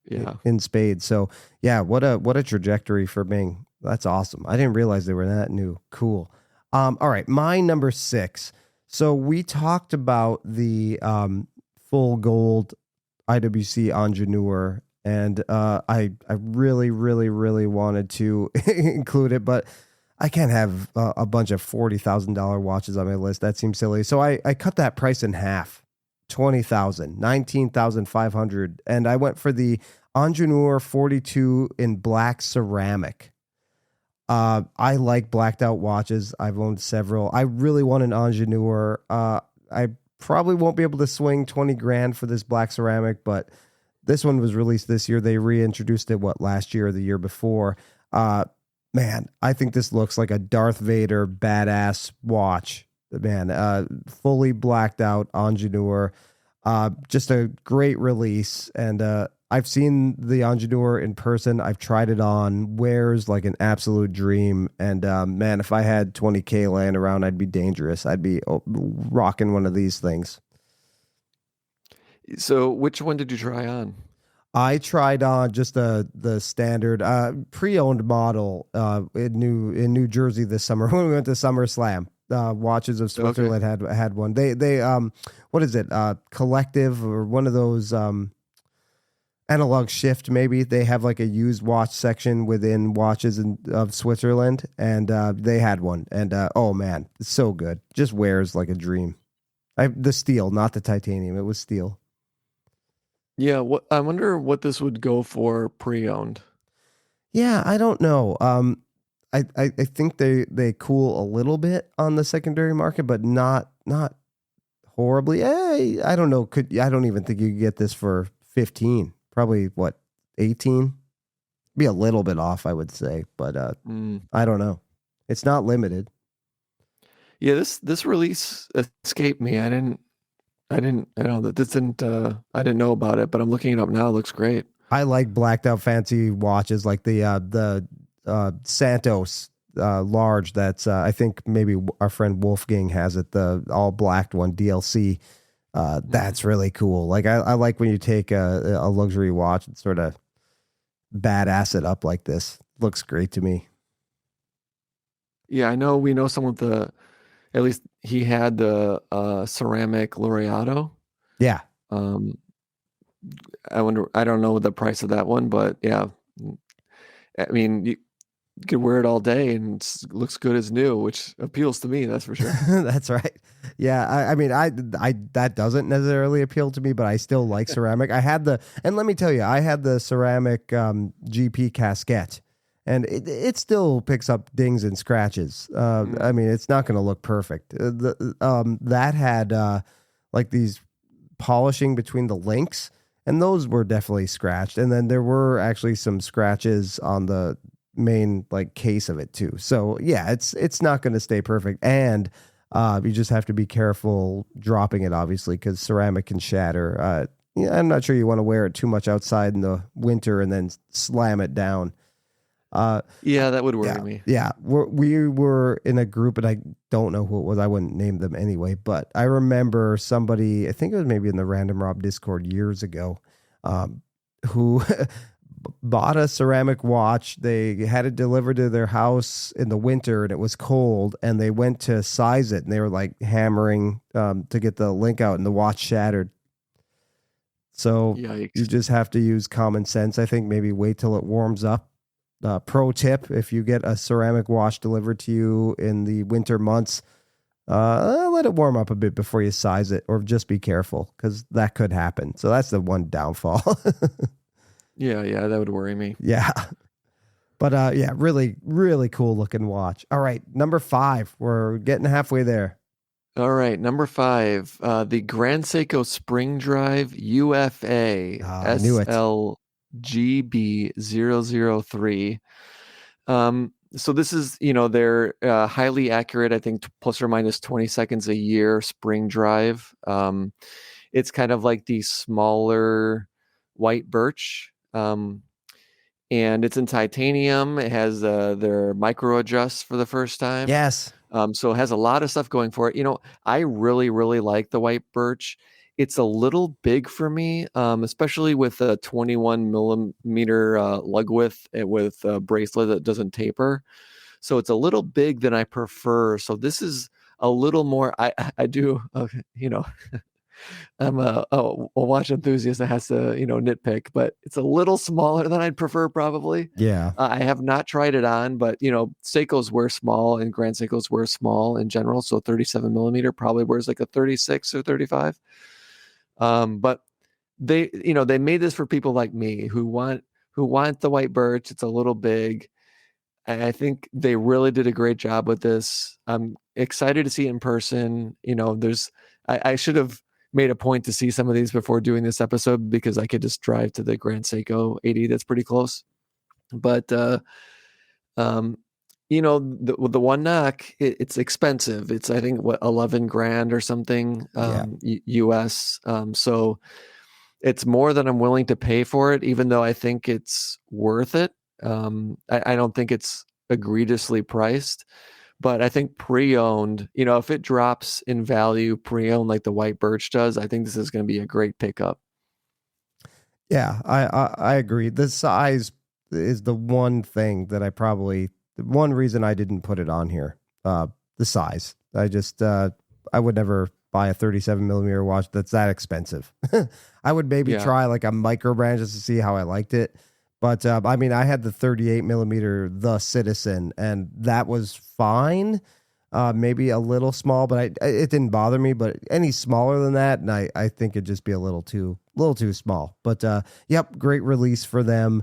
Yeah, in spades. So yeah, what a trajectory for Ming. That's awesome. I didn't realize they were that new. Cool. All right, my number 6. So we talked about the full gold IWC Ingenieur, and I really, really, really wanted to include it, but I can't have a bunch of $40,000 watches on my list. That seems silly. So I cut that price in half. 20,000, 19,500, and I went for the Ingenieur 42 in black ceramic. I like blacked out watches. I've owned several. I really want an Ingenieur. I probably won't be able to swing 20 grand for this black ceramic, but this one was released this year. They reintroduced it last year or the year before. Man, I think this looks like a Darth Vader badass watch. Man, fully blacked out Ingenieur. Just a great release. And I've seen the Ingenieur in person. I've tried it on. Wears like an absolute dream. And man, if I had 20K laying around, I'd be dangerous. I'd be rocking one of these things. So which one did you try on? I tried on just the standard pre-owned model in New Jersey this summer when we went to SummerSlam. Watches of Switzerland had one. They what is it? Collective or one of those Analog Shift maybe. They have like a used watch section within Watches of Switzerland, and they had one. And oh man, it's so good. Just wears like a dream. The steel, not the titanium. It was steel. Yeah, I wonder what this would go for pre-owned. Yeah, I don't know. I think they cool a little bit on the secondary market, but not horribly. I don't know. I don't even think you could get this for 15. Probably what, 18? Be a little bit off, I would say, but I don't know. It's not limited. Yeah, this release escaped me. I didn't I know that this didn't. I didn't know about it, but I'm looking it up now. It looks great. I like blacked out fancy watches like the Santos large. That's I think maybe our friend Wolfgang has it. The all blacked one DLC. Mhm. That's really cool. Like I like when you take a luxury watch and sort of badass it up like this. Looks great to me. Yeah, I know. We know someone with the. At least he had the ceramic Laureato. Yeah. Um, I wonder. I don't know the price of that one, but yeah, I mean, you could wear it all day and looks good as new, which appeals to me. That's for sure. That's right. Yeah, I mean, I that doesn't necessarily appeal to me, but I still like ceramic. I had and let me tell you, I had the ceramic GP casquette, and it still picks up dings and scratches. I Mm. mean, it's not going to look perfect. That had like these polishing between the links, and those were definitely scratched. And then there were actually some scratches on the main like case of it too. So yeah, it's not going to stay perfect, and you just have to be careful dropping it, obviously, because ceramic can shatter. Yeah, I'm not sure you want to wear it too much outside in the winter and then slam it down. Uh, Yeah, that would worry yeah, me. yeah. We were in a group, and I don't know who it was. I wouldn't name them anyway, but I remember somebody. I think it was maybe in the Random Rob Discord years ago, um, who bought a ceramic watch. They had it delivered to their house in the winter, and it was cold. And they went to size it, and they were like hammering to get the link out, and the watch shattered. So you Yikes. just have to use common sense. I think maybe wait till it warms up. Pro tip: if you get a ceramic watch delivered to you in the winter months, let it warm up a bit before you size it, or just be careful because that could happen. So that's the one downfall. Yeah, yeah, that would worry me. Yeah. But yeah, really, really cool looking watch. All right, number 5. We're getting halfway there. All right, number 5, the Grand Seiko Spring Drive UFA I knew it. SLGB003. So this is, they're highly accurate, I think plus or minus 20 seconds a year spring drive. It's kind of like the smaller white birch. And it's in titanium. It has their micro adjusts for the first time. Yes. So it has a lot of stuff going for it. I really, really like the white birch. It's a little big for me, especially with a 21 millimeter lug width with a bracelet that doesn't taper. So it's a little big than I prefer. So this is a little more. I do, I'm a watch enthusiast that has to, nitpick, but it's a little smaller than I'd prefer probably. Yeah. I have not tried it on, but Seikos wear small and Grand Seikos wear small in general. So 37 millimeter probably wears like a 36 or 35. But they made this for people like me who want the white birch. It's a little big. And I think they really did a great job with this. I'm excited to see it in person. I should have made a point to see some of these before doing this episode because I could just drive to the Grand Seiko 80 that's pretty close. But um, the one knock, it's expensive. It's I think what 11 grand or something Yeah. US. So it's more than I'm willing to pay for it, even though I think it's worth it. I don't think it's egregiously priced, but I think pre-owned, if it drops in value pre-owned like the white birch does, I think this is going to be a great pickup. Yeah, I agree. The size is the one thing that the one reason I didn't put it on here. The size. I would never buy a 37 millimeter watch that's that expensive. I would maybe Yeah. try like a micro brand just to see how I liked it. But I mean, I had the 38 millimeter, the Citizen, and that was fine. Maybe a little small, but it didn't bother me. But any smaller than that, and I think it'd just be a little too small. But yep, great release for them.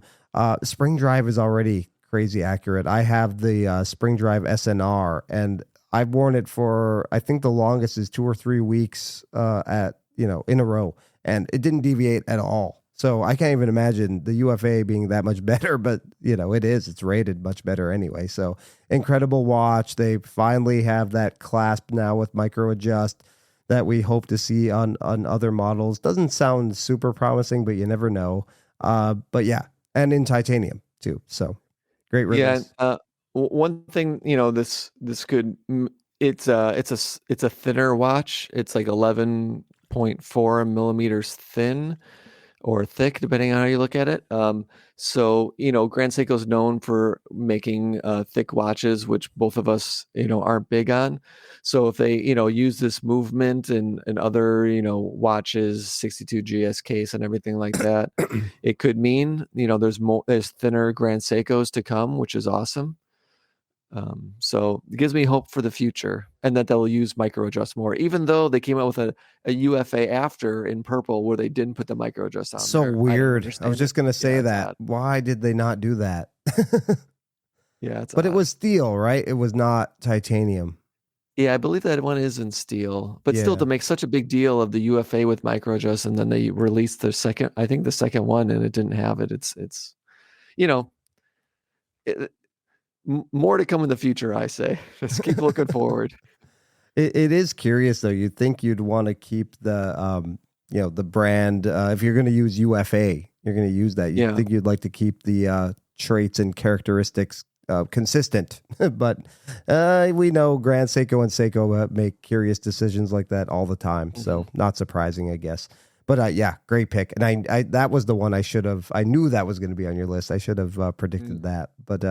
Spring Drive is already crazy accurate. I have the Spring Drive SNR, and I've worn it for I think the longest is 2 or 3 weeks in a row, and it didn't deviate at all. So I can't even imagine the UFA being that much better, but it is. It's rated much better anyway. So incredible watch. They finally have that clasp now with micro adjust. that we hope to see on other models. Doesn't sound super promising, but you never know. But yeah, and in titanium too. So great Yeah. release. One thing, this could, it's a thinner watch. It's like 11.4 millimeters thin or thick, depending on how you look at it. So, Grand Seiko's known for making thick watches, which both of us, aren't big on. So if they, use this movement and other, watches, 62 GS case and everything like that, it could mean, there's thinner Grand Seikos to come, which is awesome. So it gives me hope for the future, and that they'll use micro adjust more, even though they came out with a UFA after in purple where they didn't put the micro adjust on So there. weird. I was just going to say that. Odd. Why did they not do that? Yeah, it's but odd. it was steel, right? It was not titanium. Yeah, I believe that one is in steel, but Yeah. still, to make such a big deal of the UFA with micro adjust, and then they released the second one, and it didn't have it. It's more to come in the future, I say. Just keep looking forward. It is curious though. You'd think you'd want to keep the the brand. If you're going to use UFA, you're going to use that. You'd think you'd like to keep the traits and characteristics consistent. But we know Grand Seiko and Seiko make curious decisions like that all the time. So not surprising, I guess. But yeah, great pick. And I that was the one I knew that was going to be on your list. I should have predicted that. But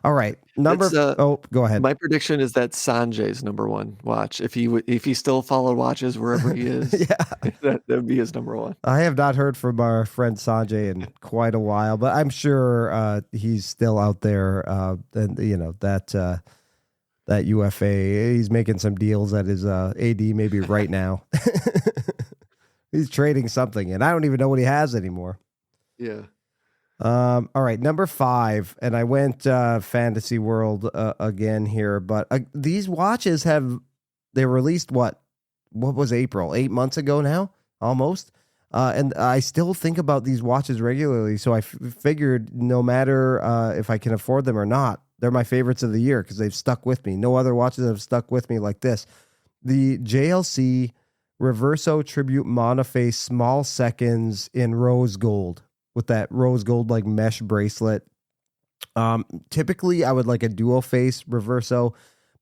all right, go ahead. My prediction is that Sanjay's number one watch. If he still followed watches wherever he is, yeah, that would be his number one. I have not heard from our friend Sanjay in quite a while, but I'm sure he's still out there. And that UFA, he's making some deals at his AD maybe right now. He's trading something, and I don't even know what he has anymore. Yeah. All right, number 5, and I went Fantasy World again here, but these watches they released what was April? 8 months ago now, almost. And I still think about these watches regularly, so I figured no matter if I can afford them or not, they're my favorites of the year because they've stuck with me. No other watches have stuck with me like this. The JLC Reverso Tribute Monoface Small Seconds in rose gold with that rose gold like mesh bracelet. Typically I would like a dual face Reverso,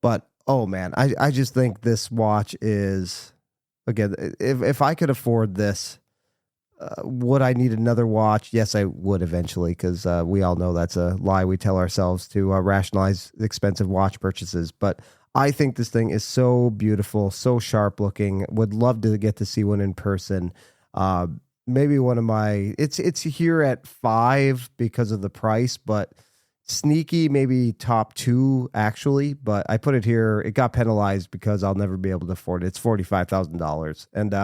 but oh man, I just think this watch is, again, if I could afford this, would I need another watch? Yes, I would eventually, because we all know that's a lie we tell ourselves to rationalize expensive watch purchases. But I think this thing is so beautiful, so sharp looking. Would love to get to see one in person. Maybe one of my, it's here at 5 because of the price, but sneaky, maybe top 2 actually. But I put it here. It got penalized because I'll never be able to afford it. It's $45,000, and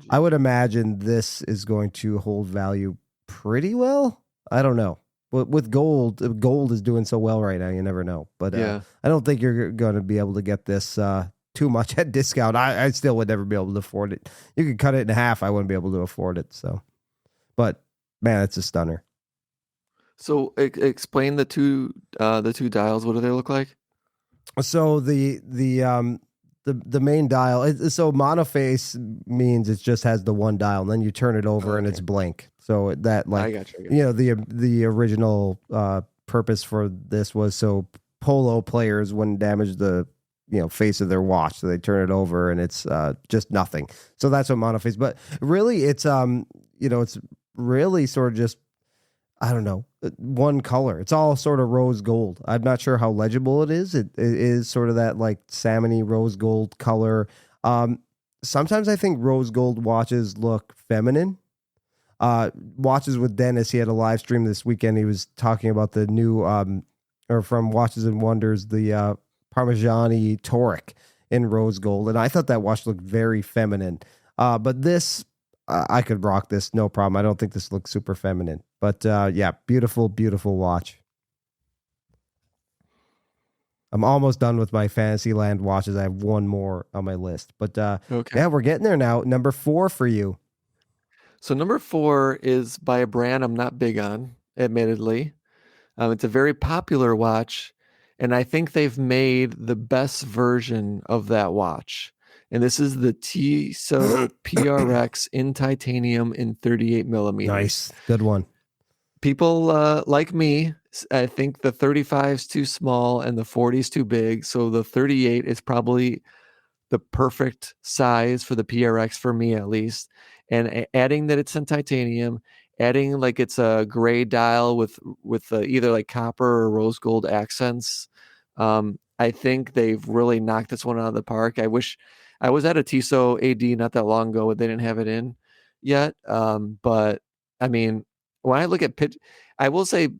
I would imagine this is going to hold value pretty well. I don't know. With gold is doing so well right now. You never know. But I don't think you're going to be able to get this too much at discount. I still would never be able to afford it. You could cut it in half. I wouldn't be able to afford it. So, but man, it's a stunner. So explain the two dials. What do they look like? So the main dial. So monoface means it just has the one dial, and then you turn it over and it's blank. So that, like, I got you. The original purpose for this was so polo players wouldn't damage the face of their watch, so they turn it over and it's just nothing. So that's what monoface. But really, it's it's really sort of just, I don't know, one color. It's all sort of rose gold. I'm not sure how legible it is. It is sort of that like salmony rose gold color. Sometimes I think rose gold watches look feminine. Watches with Dennis, he had a live stream this weekend. He was talking about the new or from Watches and Wonders, the Parmigiani Toric in rose gold, and I thought that watch looked very feminine. But this, I could rock this, no problem. I don't think this looks super feminine, but yeah, beautiful, beautiful watch. I'm almost done with my Fantasyland watches. I have one more on my list, but Okay. Yeah, we're getting there now. Number 4 for you. So number 4 is by a brand I'm not big on, admittedly. It's a very popular watch, and I think they've made the best version of that watch. and this is the Tissot PRX in titanium in 38 millimeters. Nice. Good one. People like me, I think the 35 is too small and the 40 is too big. So the 38 is probably the perfect size for the PRX for me, at least. And adding that it's in titanium, adding like it's a gray dial with either like copper or rose gold accents. I think they've really knocked this one out of the park. I wish I was at a Tissot AD not that long ago, but they didn't have it in yet. But I mean, when I look at I will say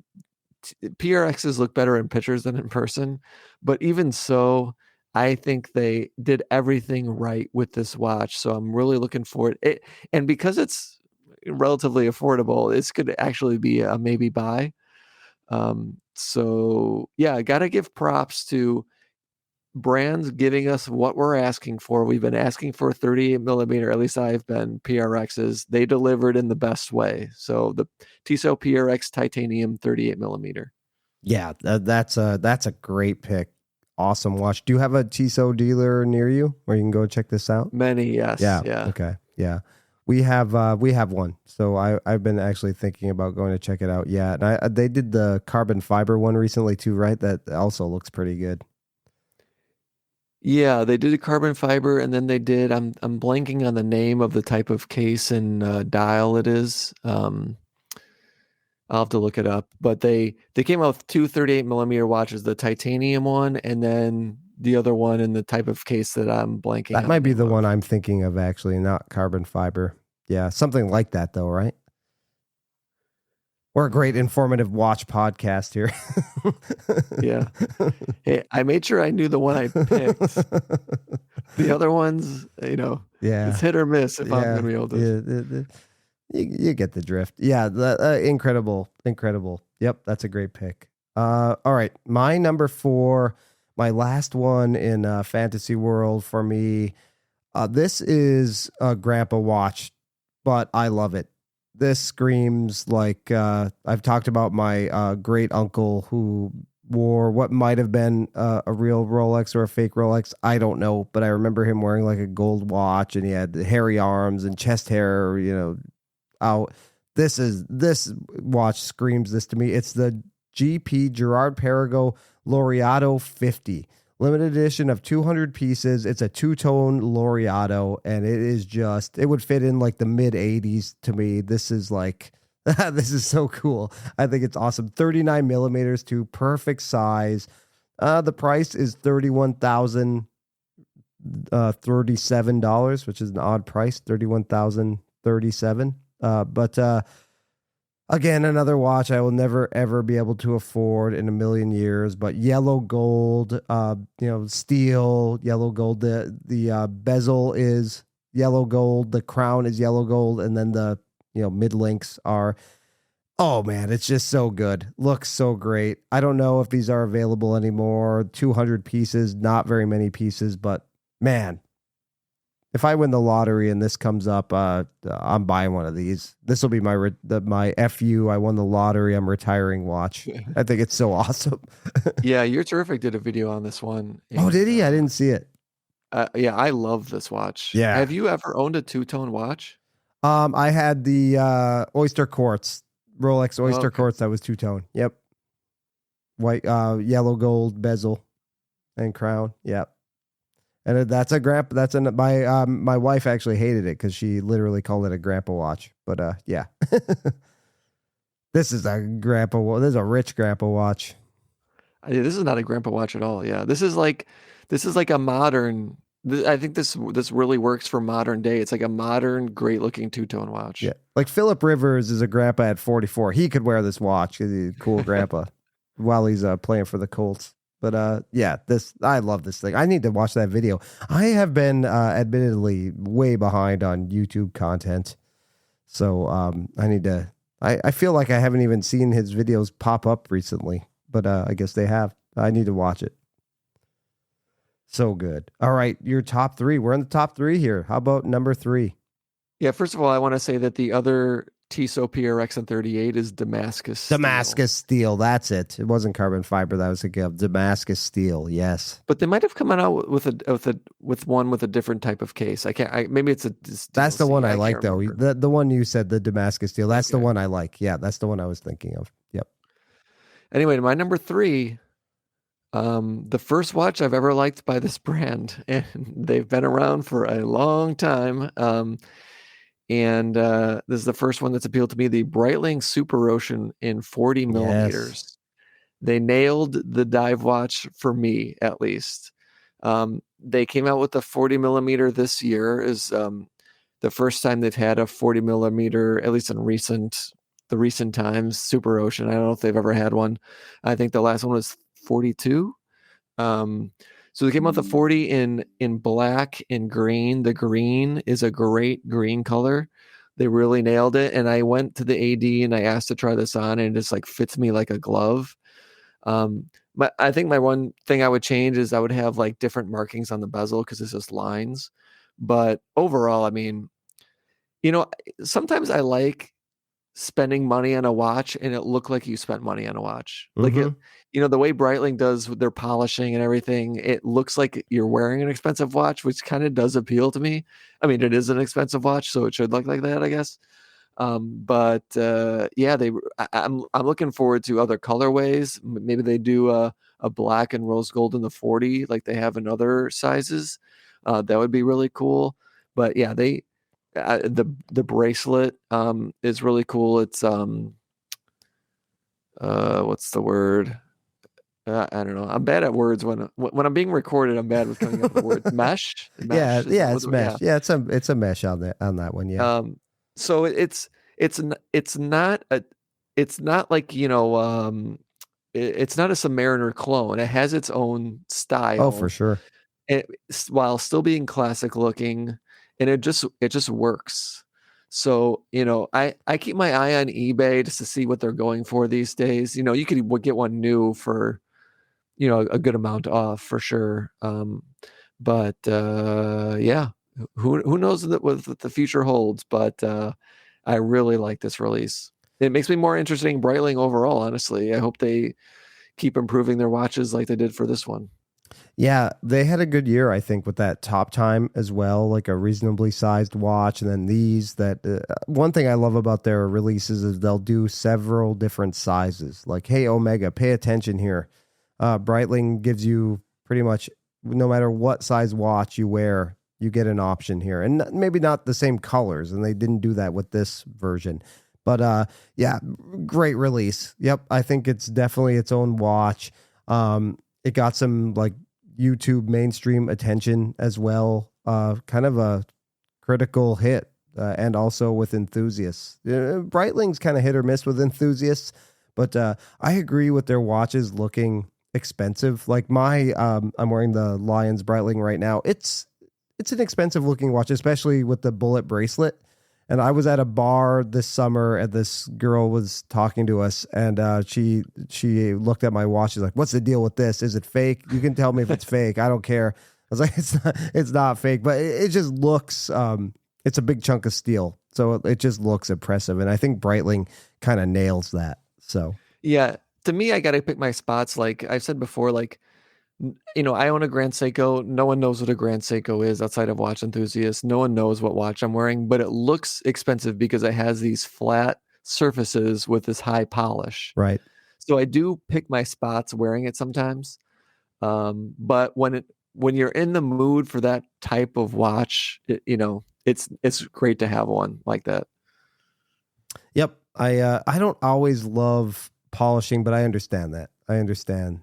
PRXs look better in pictures than in person, but even so, I think they did everything right with this watch. So I'm really looking forward. And because it's relatively affordable, this could actually be a maybe buy. So yeah, I got to give props to brands giving us what we're asking for. We've been asking for 38 millimeter, at least I've been, PRXs. They delivered in the best way. So the Tissot PRX titanium 38 millimeter. Yeah, that's a great pick. Awesome watch. Do you have a Tissot dealer near you where you can go check this out? Many, yes. Yeah. Okay. Yeah. We have one. So I've been actually thinking about going to check it out. Yeah. And they did the carbon fiber one recently too, right? That also looks pretty good. Yeah, they did a carbon fiber, and then they did. I'm blanking on the name of the type of case and dial it is. I'll have to look it up. But they came out with two 38 millimeter watches, the titanium one, and then the other one in the type of case that I'm blanking. That might be the one I'm thinking of, actually, not carbon fiber. Yeah, something like that, though, right? We're a great informative watch podcast here. Yeah. Hey, I made sure I knew the one I picked. The other ones, yeah, it's hit or miss if I'm going to be able to. You get the drift. Yeah, incredible. Yep, that's a great pick. All right, my number 4, my last one in fantasy world for me. This is a grandpa watch, but I love it. This screams like I've talked about my great uncle who wore what might have been a real Rolex or a fake Rolex. I don't know, but I remember him wearing like a gold watch, and he had hairy arms and chest hair, out. This watch screams this to me. It's the GP Gerard Perregaux Laureato 50. Limited edition of 200 pieces. It's a two-tone Laureato, and it would fit in like the mid 80s to me. This is like, this is so cool. I think it's awesome. 39 millimeters too, perfect size. The price is $31,037, which is an odd price, $31,037. But again, another watch I will never ever be able to afford in a million years. But yellow gold, steel, yellow gold. The bezel is yellow gold. The crown is yellow gold, and then the mid links are. Oh man, it's just so good. Looks so great. I don't know if these are available anymore. 200 pieces, not very many pieces, but man. If I win the lottery and this comes up, I'm buying one of these. This will be my FU. I won the lottery. I'm retiring watch. I think it's so awesome. Yeah, You're Terrific did a video on this one. Oh, did he? I didn't see it. Yeah, I love this watch. Yeah. Have you ever owned a two-tone watch? I had the Oyster Quartz, Rolex Oyster Quartz that was two-tone. Yep. White, yellow gold bezel and crown. Yep. And that's a grandpa. My wife actually hated it because she literally called it a grandpa watch. But yeah, this is a grandpa. This is a rich grandpa watch. This is not a grandpa watch at all. Yeah, this is like a modern. I think this really works for modern day. It's like a modern, great looking two-tone watch. Yeah, like Philip Rivers is a grandpa at 44. He could wear this watch. He's a cool grandpa while he's playing for the Colts. But yeah, I love this thing. I need to watch that video. I have been admittedly way behind on YouTube content, so I need to. I feel like I haven't even seen his videos pop up recently, but I guess they have. I need to watch it. So good. All right, your top 3. We're in the top 3 here. How about number 3? Yeah, first of all, I want to say that the other Tissot PRX and 38 is Damascus steel. Damascus steel. That's it. It wasn't carbon fiber that I was thinking of. Damascus steel. Yes. But they might have come out with one with a different type of case. Maybe it's a That's the one I can't like though. remember. The one you said, the Damascus steel. That's the Okay. one I like. Yeah, that's the one I was thinking of. Yep. Anyway, my number 3, the first watch I've ever liked by this brand, and they've been around for a long time. And this is the first one that's appealed to me, the Breitling Super Ocean in 40 millimeters. Yes. They nailed the dive watch for me, at least. They came out with the 40 millimeter this year. Is the first time they've had a 40 millimeter, at least in the recent times, Super Ocean. I don't know if they've ever had one. I think the last one was 42. So they came out with the 40 in black and green. The green is a great green color. They really nailed it. And I went to the AD and I asked to try this on, and it just like fits me like a glove. I think my one thing I would change is I would have like different markings on the bezel because it's just lines. But overall, I mean, sometimes I like spending money on a watch and it looked like you spent money on a watch. Like the way Breitling does with their polishing and everything, it looks like you're wearing an expensive watch, which kind of does appeal to me. I mean, it is an expensive watch, so it should look like that, I guess. Yeah, I'm looking forward to other colorways. Maybe they do a black and rose gold in the 40 like they have in other sizes. That would be really cool. But yeah, the bracelet is really cool. It's what's the word? I don't know. I'm bad at words when I'm being recorded. I'm bad with coming up with words. Mesh. Yeah, it's mesh. Yeah, it's a mesh on that one. Yeah. So it's not it's not like it's not a Submariner clone. It has its own style. Oh, for sure. While still being classic looking, and it just works. So I keep my eye on eBay just to see what they're going for these days. You could get one new for a good amount off for sure. Yeah, who knows what the future holds, but I really like this release. It makes me more interested in Breitling overall, honestly. I hope they keep improving their watches like they did for this one. Yeah, they had a good year, I think, with that Top Time as well, like a reasonably sized watch. And then one thing I love about their releases is they'll do several different sizes. Like, hey, Omega, pay attention here. Breitling gives you pretty much, no matter what size watch you wear, you get an option here. And maybe not the same colors, and they didn't do that with this version. But yeah, great release. Yep, I think it's definitely its own watch. It got some like YouTube mainstream attention as well. Kind of a critical hit, and also with enthusiasts. Breitling's kind of hit or miss with enthusiasts, but I agree with their watches looking expensive. Like I'm wearing the Lions Breitling right now. It's an expensive looking watch, especially with the bullet bracelet. And I was at a bar this summer, and this girl was talking to us, and she looked at my watch. She's like, "What's the deal with this? Is it fake? You can tell me if it's fake. I don't care." I was like, "It's not fake, but it just looks. It's a big chunk of steel, so it just looks impressive." And I think Breitling kind of nails that. So yeah, to me, I got to pick my spots. Like I've said before, like I own a Grand Seiko. No one knows what a Grand Seiko is outside of watch enthusiasts. No one knows what watch I'm wearing, but it looks expensive because it has these flat surfaces with this high polish. Right. So I do pick my spots wearing it sometimes. But when you're in the mood for that type of watch, it's great to have one like that. Yep. I don't always love polishing, but I understand that. I understand.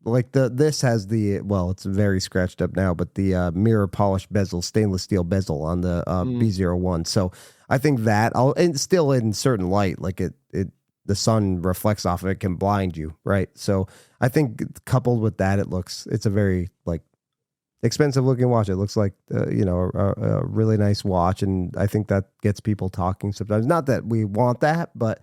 Like this has it's very scratched up now, but the mirror polished bezel, stainless steel bezel on the B01. So I think that and still in certain light, like the sun reflects off of it, can blind you, right? So I think coupled with that, it's a very like expensive looking watch. It looks like a really nice watch, and I think that gets people talking sometimes. Not that we want that, but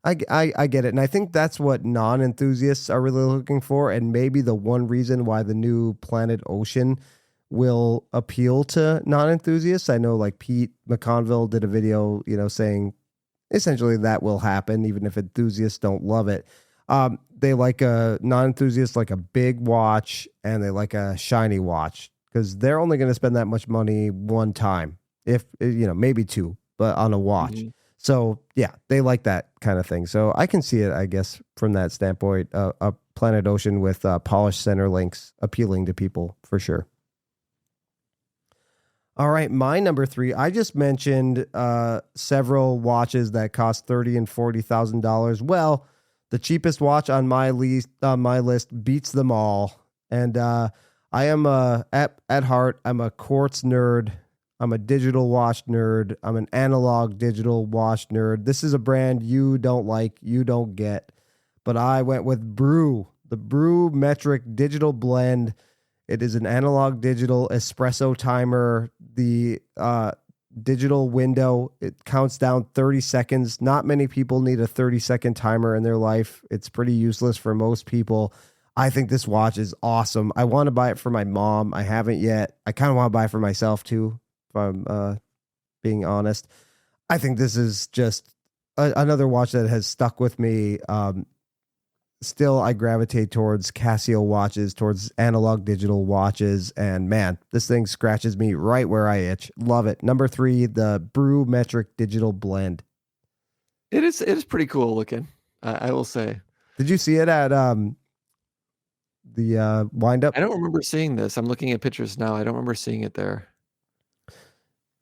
I get it. And I think that's what non-enthusiasts are really looking for. And maybe the one reason why the new Planet Ocean will appeal to non-enthusiasts. I know like Pete McConville did a video, saying essentially that will happen, even if enthusiasts don't love it. They like a non-enthusiast, like a big watch, and they like a shiny watch because they're only going to spend that much money one time, if maybe two, but on a watch. Mhm. So yeah, they like that kind of thing. So I can see it, I guess, from that standpoint. A Planet Ocean with polished center links appealing to people for sure. All right, my number 3. I just mentioned several watches that cost $30,000 and $40,000. Well, the cheapest watch on my list beats them all, and I am at heart I'm a quartz nerd. I'm a digital watch nerd. I'm an analog digital watch nerd. This is a brand you don't like, you don't get, but I went with the Brew Metric Digital Blend. It is an analog digital espresso timer. The digital window, it counts down 30 seconds. Not many people need a 30-second timer in their life. It's pretty useless for most people. I think this watch is awesome. I want to buy it for my mom. I haven't yet. I kind of want to buy it for myself too, if I'm being honest. I think this is just another watch that has stuck with me. Still, I gravitate towards Casio watches, towards analog digital watches, and man, this thing scratches me right where I itch. Love it. Number 3, the Brew Metric Digital Blend. It is pretty cool looking. I will say. Did you see it at the wind up? I don't remember seeing this. I'm looking at pictures now. I don't remember seeing it there,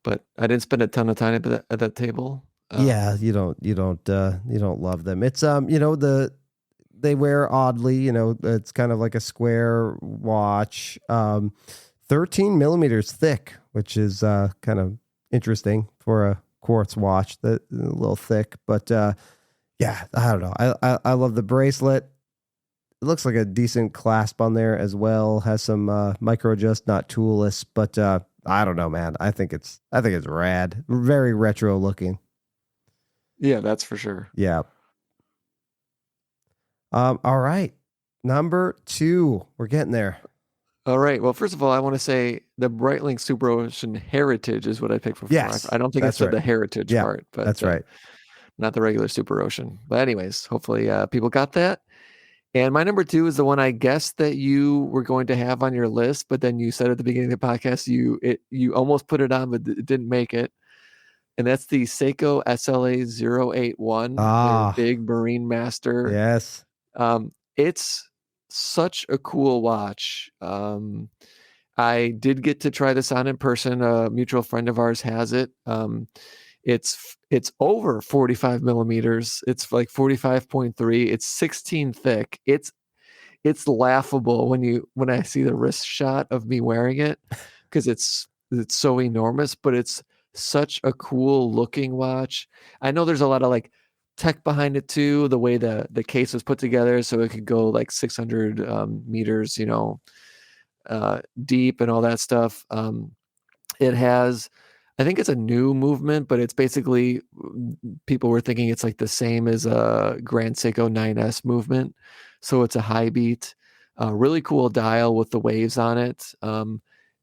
but I didn't spend a ton of time at that table. Yeah, you don't love them. It's they wear oddly, it's kind of like a square watch, 13 millimeters thick, which is kind of interesting for a quartz watch. That a little thick, but yeah, I don't know. I love the bracelet. It looks like a decent clasp on there as well. Has some micro adjust, not toolless, but I don't know, man. I think it's rad. Very retro looking. Yeah, that's for sure. Yeah. All right. Number 2. We're getting there. All right. Well, first of all, I want to say the Breitling Super Ocean Heritage is what I picked for. Yes, I don't think I said the Heritage Yeah, part, but that's right. Not the regular Super Ocean. But anyways, hopefully people got that. And my number 2 is the one I guessed that you were going to have on your list, but then you said at the beginning of the podcast you almost put it on, but it didn't make it. And that's the Seiko SLA 081, their big Marine Master. Yes. It's such a cool watch. I did get to try this on in person. A mutual friend of ours has it. It's over 45 millimeters. It's like 45.3. It's 16 thick. It's laughable when I see the wrist shot of me wearing it because it's so enormous, but it's such a cool looking watch. I know there's a lot of like tech behind it too, the way the case was put together so it could go like 600 meters, deep and all that stuff. It has, I think it's a new movement, but it's basically, people were thinking it's like the same as a Grand Seiko 9S movement. So it's a high beat, really cool dial with the waves on it.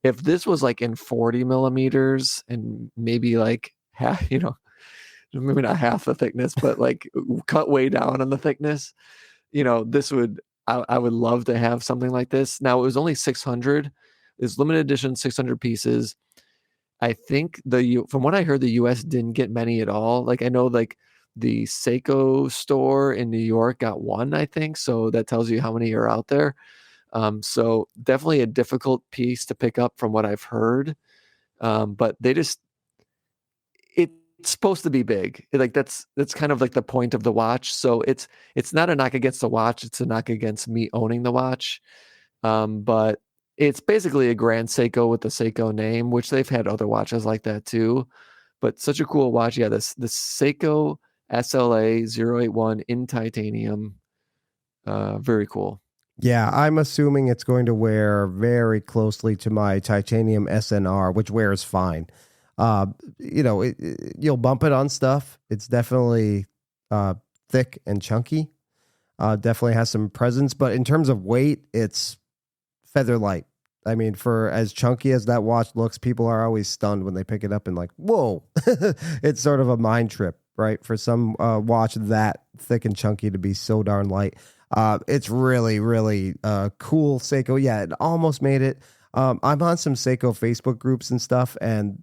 If this was like in 40 millimeters and maybe like half, maybe not half the thickness, but like cut way down on the thickness, this would, I would love to have something like this. Now it was only 600. It's limited edition, 600 pieces. I think from what I heard, the US didn't get many at all. Like I know like the Seiko store in New York got one, I think. So that tells you how many are out there. So definitely a difficult piece to pick up from what I've heard. But it's supposed to be big. Like that's kind of like the point of the watch. So it's not a knock against the watch. It's a knock against me owning the watch. But it's basically a Grand Seiko with the Seiko name, which they've had other watches like that too. But such a cool watch. Yeah, the Seiko SLA 081 in titanium. Very cool. Yeah, I'm assuming it's going to wear very closely to my titanium SNR, which wears fine. You'll bump it on stuff. It's definitely thick and chunky. Definitely has some presence, but in terms of weight, it's feather light. I mean, for as chunky as that watch looks, people are always stunned when they pick it up and like, whoa, it's sort of a mind trip. right? For some watch that thick and chunky to be so darn light. It's really, really cool Seiko. Yeah, it almost made it. I'm on some Seiko Facebook groups and stuff, and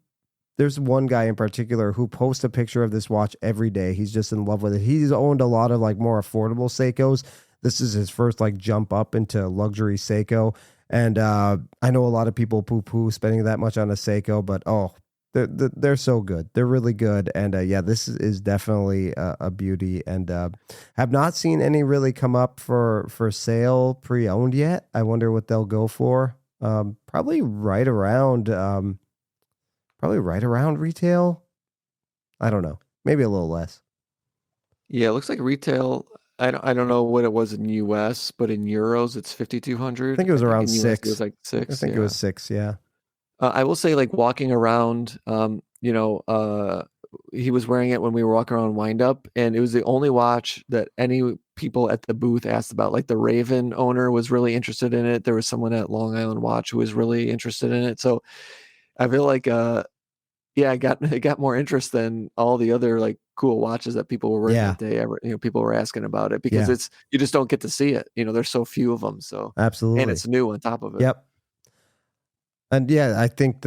there's one guy in particular who posts a picture of this watch every day. He's just in love with it. He's owned a lot of like more affordable Seikos. This is his first like jump up into luxury Seiko. And I know a lot of people poo poo spending that much on a Seiko, but they're so good. They're really good. And yeah, this is definitely a beauty. And have not seen any really come up for sale pre-owned yet. I wonder what they'll go for. Probably right around. Probably right around retail. I don't know. Maybe a little less. Yeah, it looks like retail. I don't know what it was in US, but in euros it's 5,200. I think it was around in US it six. was like I 6. think it Yeah. was 6. Yeah. I will say, like walking around, he was wearing it when we were walking around Wind Up, and it was the only watch that any people at the booth asked about. Like the Raven owner was really interested in it. There was someone at Long Island Watch who was really interested in it. So I feel like, yeah, it got more interest than all the other like cool watches that people were wearing Yeah. that day. People were asking about it because Yeah. you just don't get to see it. There's so few of them. So Absolutely. and it's new on top of it. Yep. And yeah, I think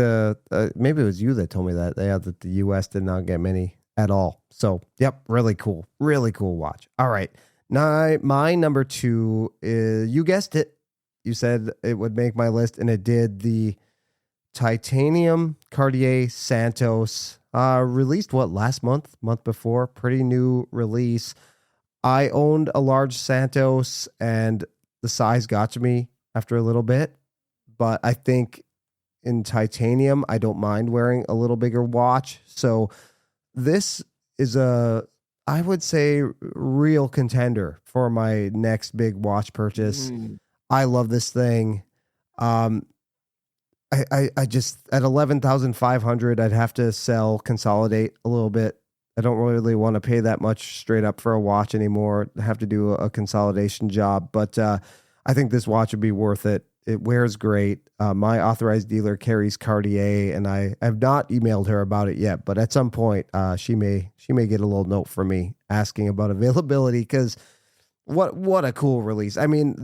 maybe it was you that told me that that the U.S. did not get many at all. So yep, really cool watch. All right, now my number 2 is, you guessed it. You said it would make my list, and it did. The titanium Cartier Santos, released last month before, pretty new release. I owned a large Santos, and the size got to me after a little bit, but I think in titanium, I don't mind wearing a little bigger watch. So this is I would say, real contender for my next big watch purchase. I love this thing. I just, at 11,500, I'd have to consolidate a little bit. I don't really want to pay that much straight up for a watch anymore. I have to do a consolidation job, but I think this watch would be worth it. It wears great. My authorized dealer carries Cartier, and I have not emailed her about it yet, but at some point, she may get a little note from me asking about availability, because what a cool release. I mean,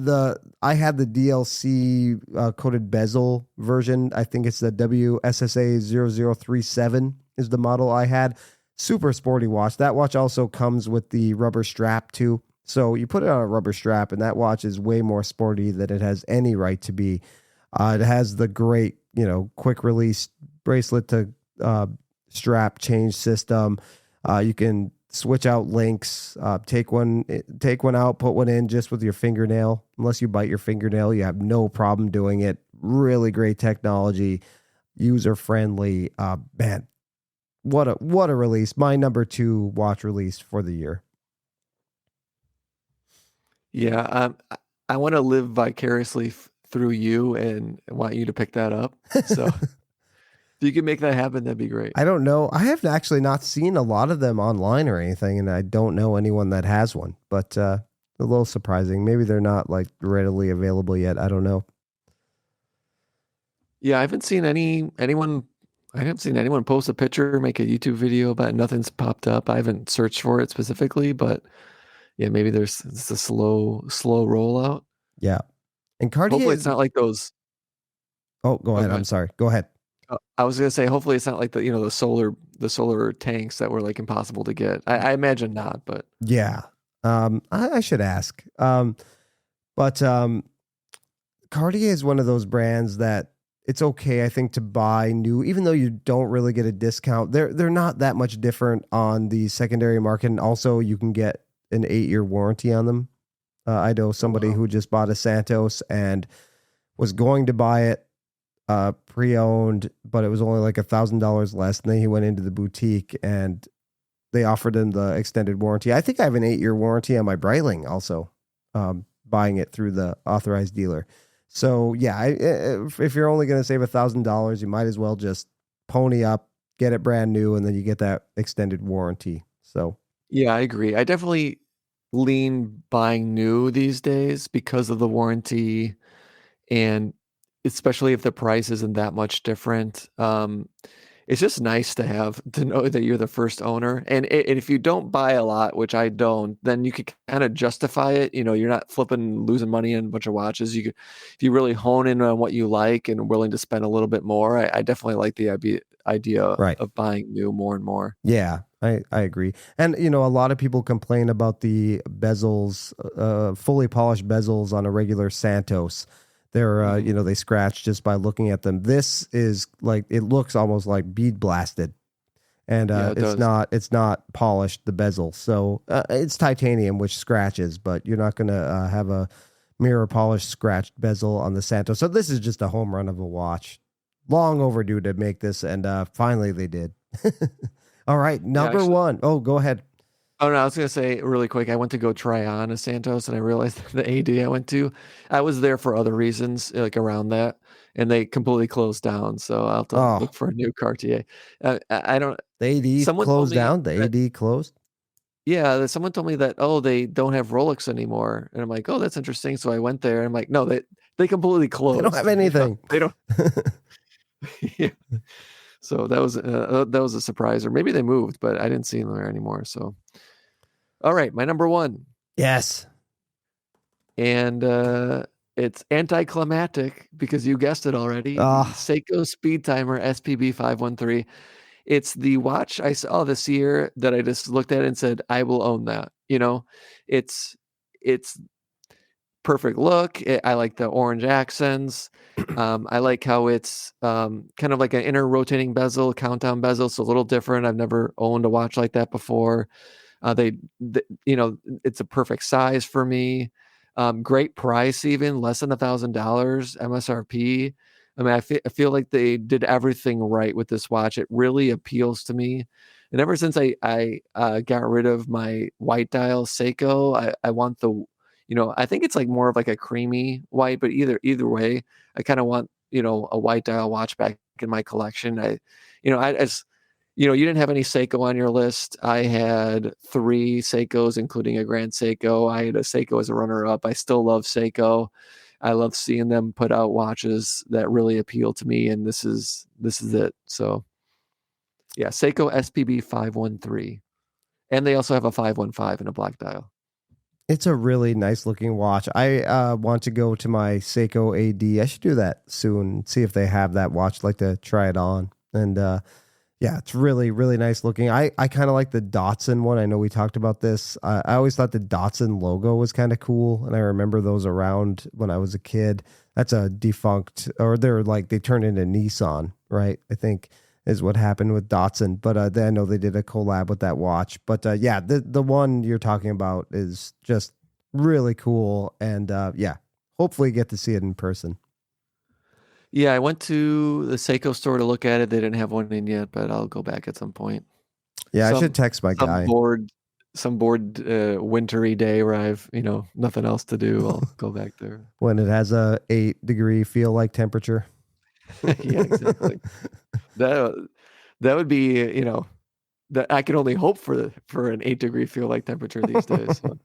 I had the DLC coated bezel version. I think it's the WSSA 0037 is the model I had. Super sporty watch. That watch also comes with the rubber strap too. So you put it on a rubber strap, and that watch is way more sporty than it has any right to be. It has the great, quick release bracelet to strap change system. You can switch out links, take one out, put one in just with your fingernail. Unless you bite your fingernail, you have no problem doing it. Really great technology, user friendly. Man, what a release! My number 2 watch release for the year. Yeah, I want to live vicariously through you, and want you to pick that up. So if you can make that happen, that'd be great. I don't know. I have actually not seen a lot of them online or anything, and I don't know anyone that has one. But a little surprising. Maybe they're not like readily available yet. I don't know. Yeah, I haven't seen anyone post a picture, make a YouTube video about it. Nothing's popped up. I haven't searched for it specifically, but yeah, maybe it's a slow rollout. Yeah. And Cartier, hopefully it's not like those. Oh, go ahead. I'm sorry. Go ahead. I was gonna say, hopefully it's not like the solar tanks that were like impossible to get. I imagine not, but yeah. I should ask. But Cartier is one of those brands that it's okay, I think, to buy new, even though you don't really get a discount. They're not that much different on the secondary market, and also you can get an 8-year warranty on them. I know somebody who just bought a Santos and was going to buy it pre-owned, but it was only like $1,000 less. And then he went into the boutique and they offered him the extended warranty. I think I have an 8-year warranty on my Breitling also, buying it through the authorized dealer. So yeah, if you're only going to save $1,000, you might as well just pony up, get it brand new, and then you get that extended warranty. So yeah, I agree. I definitely lean buying new these days because of the warranty, and especially if the price isn't that much different. it's just nice to know that you're the first owner. And if you don't buy a lot, which I don't, then you could kind of justify it. You're not losing money on a bunch of watches. If you really hone in on what you like and willing to spend a little bit more, I definitely like the idea Right. of buying new more and more. Yeah, I agree. And, a lot of people complain about the bezels, fully polished bezels on a regular Santos. They're, they scratch just by looking at them. This is like, it looks almost like bead blasted. And It does. it's not polished, the bezel. So it's titanium, which scratches, but you're not going to have a mirror polished scratched bezel on the Santos. So this is just a home run of a watch. Long overdue to make this, and finally they did. All right, number one. Oh, go ahead. Oh, no, I was going to say really quick, I went to go try on a Santos, and I realized the AD I went to, I was there for other reasons, like around that, and they completely closed down. So I'll have to look for a new Cartier. I don't. The AD closed down. The AD closed. Yeah, someone told me that they don't have Rolex anymore, and I'm like, oh, that's interesting. So I went there, and I'm like, no, they completely closed. They don't have anything. They don't. Yeah. So that was a surprise, or maybe they moved, but I didn't see them there anymore. So, all right, my number one. Yes, and it's anticlimactic because you guessed it already. Seiko Speed Timer SPB 513. It's the watch I saw this year that I just looked at and said, I will own that. It's perfect look. I like the orange accents. I like how it's kind of like an inner rotating bezel, countdown bezel. So a little different. I've never owned a watch like that before. It's a perfect size for me. Great price, even less than $1,000 MSRP. I mean, I feel like they did everything right with this watch. It really appeals to me. And ever since I got rid of my white dial Seiko, I want I think it's like more of like a creamy white, but either way, I kind of want, a white dial watch back in my collection. You didn't have any Seiko on your list. I had 3 Seikos, including a Grand Seiko. I had a Seiko as a runner-up. I still love Seiko. I love seeing them put out watches that really appeal to me, and this is it. So, yeah, Seiko SPB 513, and they also have a 515 and a black dial. It's a really nice looking watch. I want to go to my Seiko AD. I should do that soon. See if they have that watch. I'd like to try it on, and yeah, it's really, really nice looking. I kind of like the Datsun one. I know we talked about this. I always thought the Datsun logo was kind of cool, and I remember those around when I was a kid. That's a defunct, or they turned into Nissan, right? I think is what happened with Datsun. But I know they did a collab with that watch. But yeah, the one you're talking about is just really cool, and yeah, hopefully get to see it in person. Yeah, I went to the Seiko store to look at it. They didn't have one in yet, but I'll go back at some point. Yeah, I should text my guy. Some bored wintry day where I've nothing else to do. I'll go back there when it has a 8-degree feel like temperature. Yeah, exactly. That would be that I can only hope for an 8-degree feel like temperature these days. So.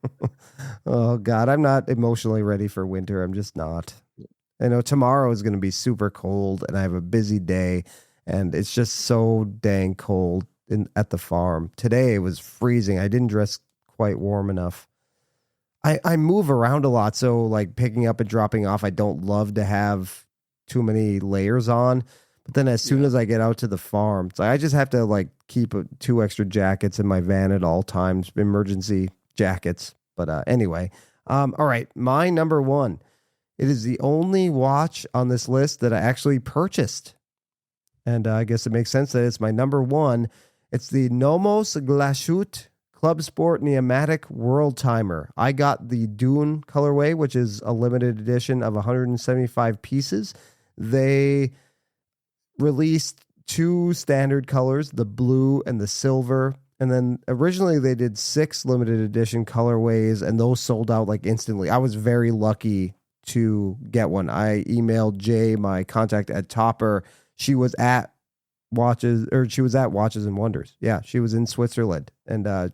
Oh God, I'm not emotionally ready for winter. I'm just not. I know tomorrow is going to be super cold, and I have a busy day, and it's just so dang cold at the farm. Today it was freezing. I didn't dress quite warm enough. I move around a lot, so like picking up and dropping off, I don't love to have too many layers on. But then as soon as I get out to the farm, it's like I just have to like keep 2 extra jackets in my van at all times, emergency jackets. But anyway, all right, my number one. It is the only watch on this list that I actually purchased. And I guess it makes sense that it's my number one. It's the Nomos Glashut Club Sport Neomatic World Timer. I got the Dune colorway, which is a limited edition of 175 pieces. They released 2 standard colors, the blue and the silver. And then originally they did 6 limited edition colorways, and those sold out like instantly. I was very lucky to get one. I emailed Jay, my contact at Topper. She was at Watches and Wonders. Yeah, she was in Switzerland. And I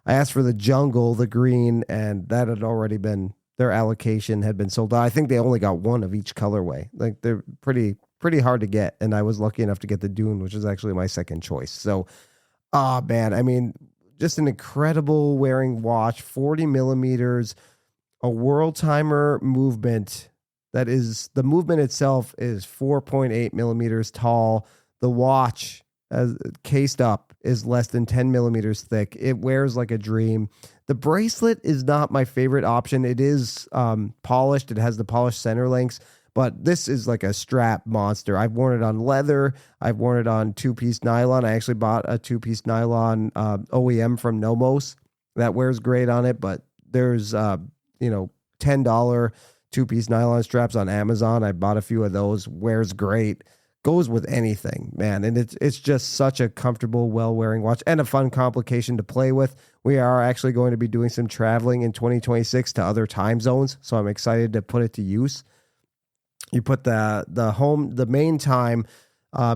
asked for the jungle, the green, and that had already been, their allocation had been sold out. I think they only got 1 of each colorway. Like they're pretty pretty hard to get. And I was lucky enough to get the Dune, which is actually my second choice. So, man, I mean, just an incredible wearing watch, 40 millimeters, a world timer movement. That is, the movement itself is 4.8 millimeters tall. The watch, as cased up, is less than 10 millimeters thick. It wears like a dream. The bracelet is not my favorite option. It is polished. It has the polished center links, but this is like a strap monster. I've worn it on leather. I've worn it on two-piece nylon. I actually bought a two-piece nylon OEM from Nomos that wears great on it, but there's, $10 two-piece nylon straps on Amazon. I bought a few of those. Wears great. Goes with anything, man. And it's just such a comfortable, well-wearing watch and a fun complication to play with. We are actually going to be doing some traveling in 2026 to other time zones, so I'm excited to put it to use. You put the main time,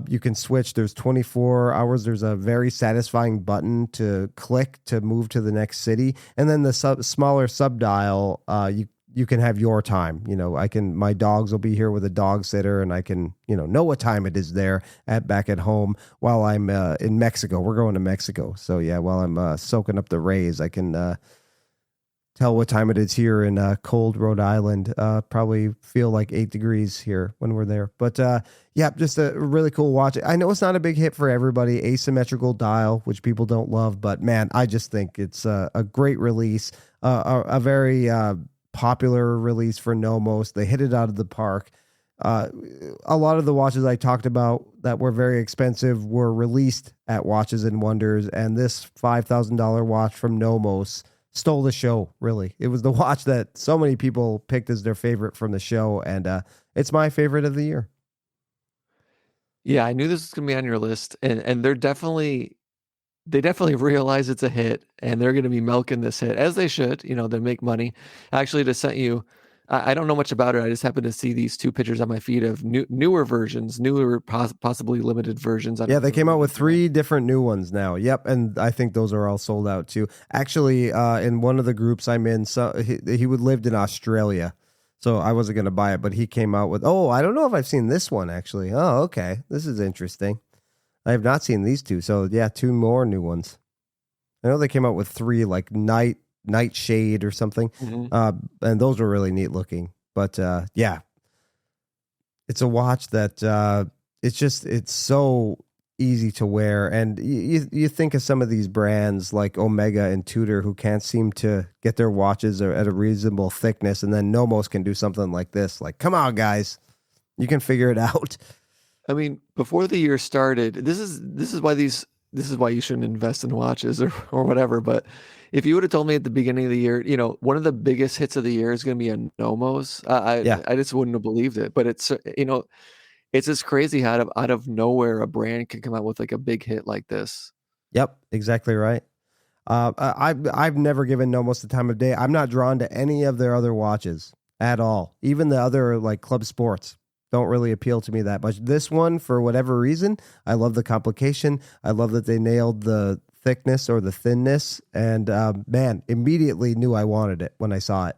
you can switch. There's 24 hours. There's a very satisfying button to click to move to the next city. And then the smaller sub dial, you can have your time. My dogs will be here with a dog sitter, and I can, know what time it is there back at home while I'm in Mexico. We're going to Mexico. So yeah, while I'm soaking up the rays, I can tell what time it is here in cold Rhode Island. Probably feel like 8 degrees here when we're there. But yeah, just a really cool watch. I know it's not a big hit for everybody. Asymmetrical dial, which people don't love, but man, I just think it's a great release. A very popular release for Nomos. They hit it out of the park. A lot of the watches I talked about that were very expensive were released at Watches and Wonders, and this $5,000 watch from Nomos stole the show, really. It was the watch that so many people picked as their favorite from the show, and it's my favorite of the year. Yeah, I knew this was going to be on your list, and they definitely realize it's a hit, and they're going to be milking this hit, as they should. They make money. Actually, to send you, I don't know much about it. I just happened to see these two pictures on my feed of newer versions, possibly limited versions. Yeah, they came out with 3 different new ones now. Yep, and I think those are all sold out too. Actually, in one of the groups I'm in, he lived in Australia, so I wasn't going to buy it, but he came out with, I don't know if I've seen this one, actually. Oh, okay. This is interesting. I have not seen these 2. So yeah, 2 more new ones. I know they came out with 3, like Nightshade or something. Mm-hmm. And those were really neat looking. But yeah, it's a watch that it's so easy to wear. And you think of some of these brands like Omega and Tudor who can't seem to get their watches at a reasonable thickness. And then Nomos can do something like this. Like, come on, guys, you can figure it out. I mean, before the year started, this is why you shouldn't invest in watches or whatever. But if you would have told me at the beginning of the year, one of the biggest hits of the year is going to be a Nomos, I just wouldn't have believed it. But it's it's just crazy how out of nowhere a brand can come out with like a big hit like this. Yep, exactly right. I've never given Nomos the time of day. I'm not drawn to any of their other watches at all. Even the other like Club Sports don't really appeal to me that much. This one, for whatever reason, I love the complication. I love that they nailed the thickness or the thinness, and man, immediately knew I wanted it when I saw it.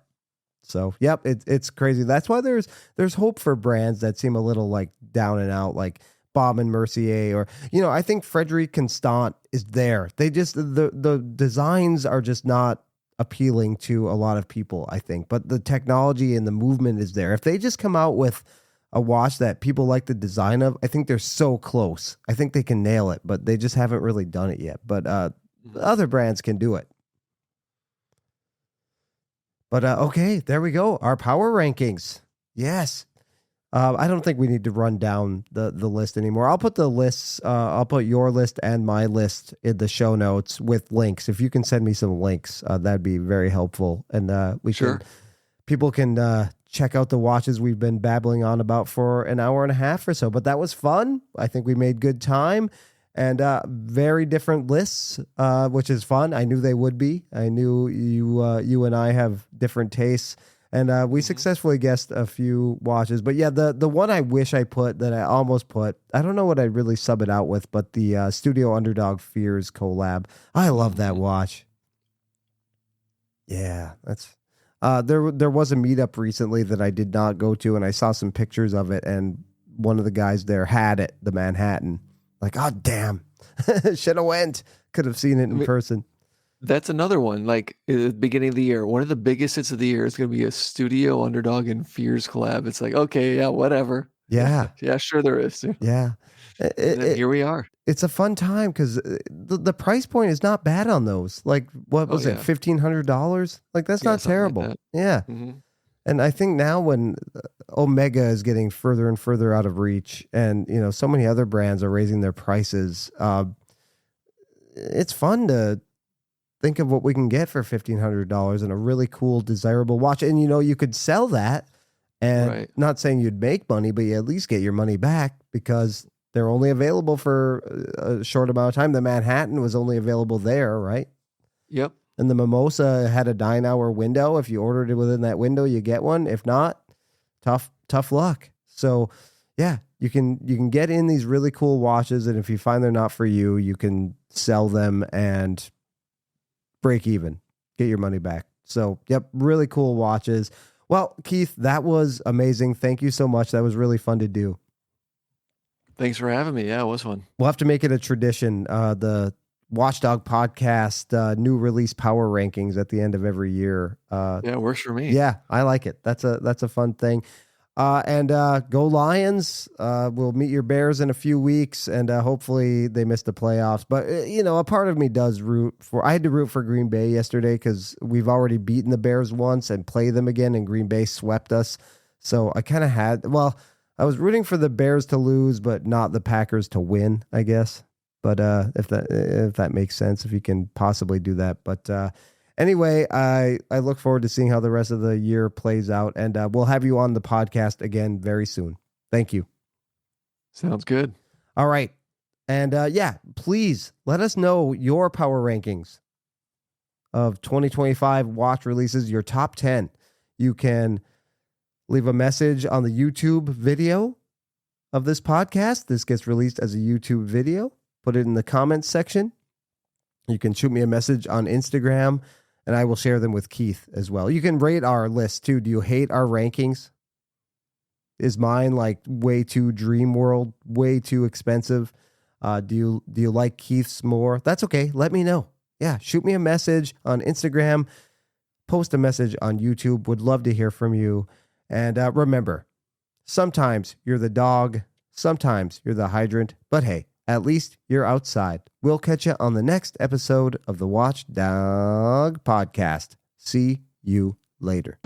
So, yep, it's crazy. That's why there's hope for brands that seem a little like down and out, like Baume and Mercier, or I think Frederic Constant is there. They just the designs are just not appealing to a lot of people, I think, but the technology and the movement is there. If they just come out with a watch that people like the design of, I think they're so close. I think they can nail it, but they just haven't really done it yet. But other brands can do it. But okay, there we go. Our power rankings. Yes. I don't think we need to run down the list anymore. I'll put the lists. I'll put your list and my list in the show notes with links. If you can send me some links, that'd be very helpful. And people can check out the watches we've been babbling on about for an hour and a half or so. But that was fun. I think we made good time, and very different lists, which is fun. I knew they would be. I knew you and I have different tastes, and we successfully guessed a few watches. But yeah, the one I wish I put that I almost put, I don't know what I'd really sub it out with, but the Studio Underdog Fears collab. I love that watch. Yeah, that's. There was a meetup recently that I did not go to, and I saw some pictures of it, and one of the guys there had it, the Manhattan. Like, oh damn, should have went. Could have seen it in person. That's another one. Like at the beginning of the year, one of the biggest hits of the year is going to be a Studio Underdog and Fears collab. It's like, okay, yeah, whatever. Yeah, yeah, sure there is. yeah. Here we are. It's a fun time because the price point is not bad on those. Like, what was it, $1,500? Like, that's not terrible. Like that. Yeah. Mm-hmm. And I think now when Omega is getting further and further out of reach, and so many other brands are raising their prices, it's fun to think of what we can get for $1,500 and a really cool, desirable watch. And you could sell that, and not saying you'd make money, but you at least get your money back because they're only available for a short amount of time. The Manhattan was only available there, right? Yep. And the Mimosa had a 9-hour window. If you ordered it within that window, you get one. If not, tough luck. So yeah, you can get in these really cool watches, and if you find they're not for you, you can sell them and break even, get your money back. So yep, really cool watches. Well, Keith, that was amazing. Thank you so much. That was really fun to do. Thanks for having me. Yeah, it was fun. We'll have to make it a tradition. The Watchdog podcast new release power rankings at the end of every year. Yeah, it works for me. Yeah, I like it. That's a fun thing. And go Lions. We'll meet your Bears in a few weeks, and hopefully they miss the playoffs. But a part of me does I had to root for Green Bay yesterday because we've already beaten the Bears once and play them again, and Green Bay swept us. So I kind of I was rooting for the Bears to lose, but not the Packers to win, I guess. But if that makes sense, if you can possibly do that. But anyway, I look forward to seeing how the rest of the year plays out, and we'll have you on the podcast again very soon. Thank you. Sounds good. All right. And please let us know your power rankings of 2025 watch releases, your top 10. You can leave a message on the YouTube video of this podcast. This gets released as a YouTube video. Put it in the comments section. You can shoot me a message on Instagram, and I will share them with Keith as well. You can rate our list too. Do you hate our rankings? Is mine like way too dream world, way too expensive? Do you like Keith's more? That's okay. Let me know. Yeah, shoot me a message on Instagram. Post a message on YouTube. Would love to hear from you. And remember, sometimes you're the dog, sometimes you're the hydrant, but hey, at least you're outside. We'll catch you on the next episode of the Watchdog Podcast. See you later.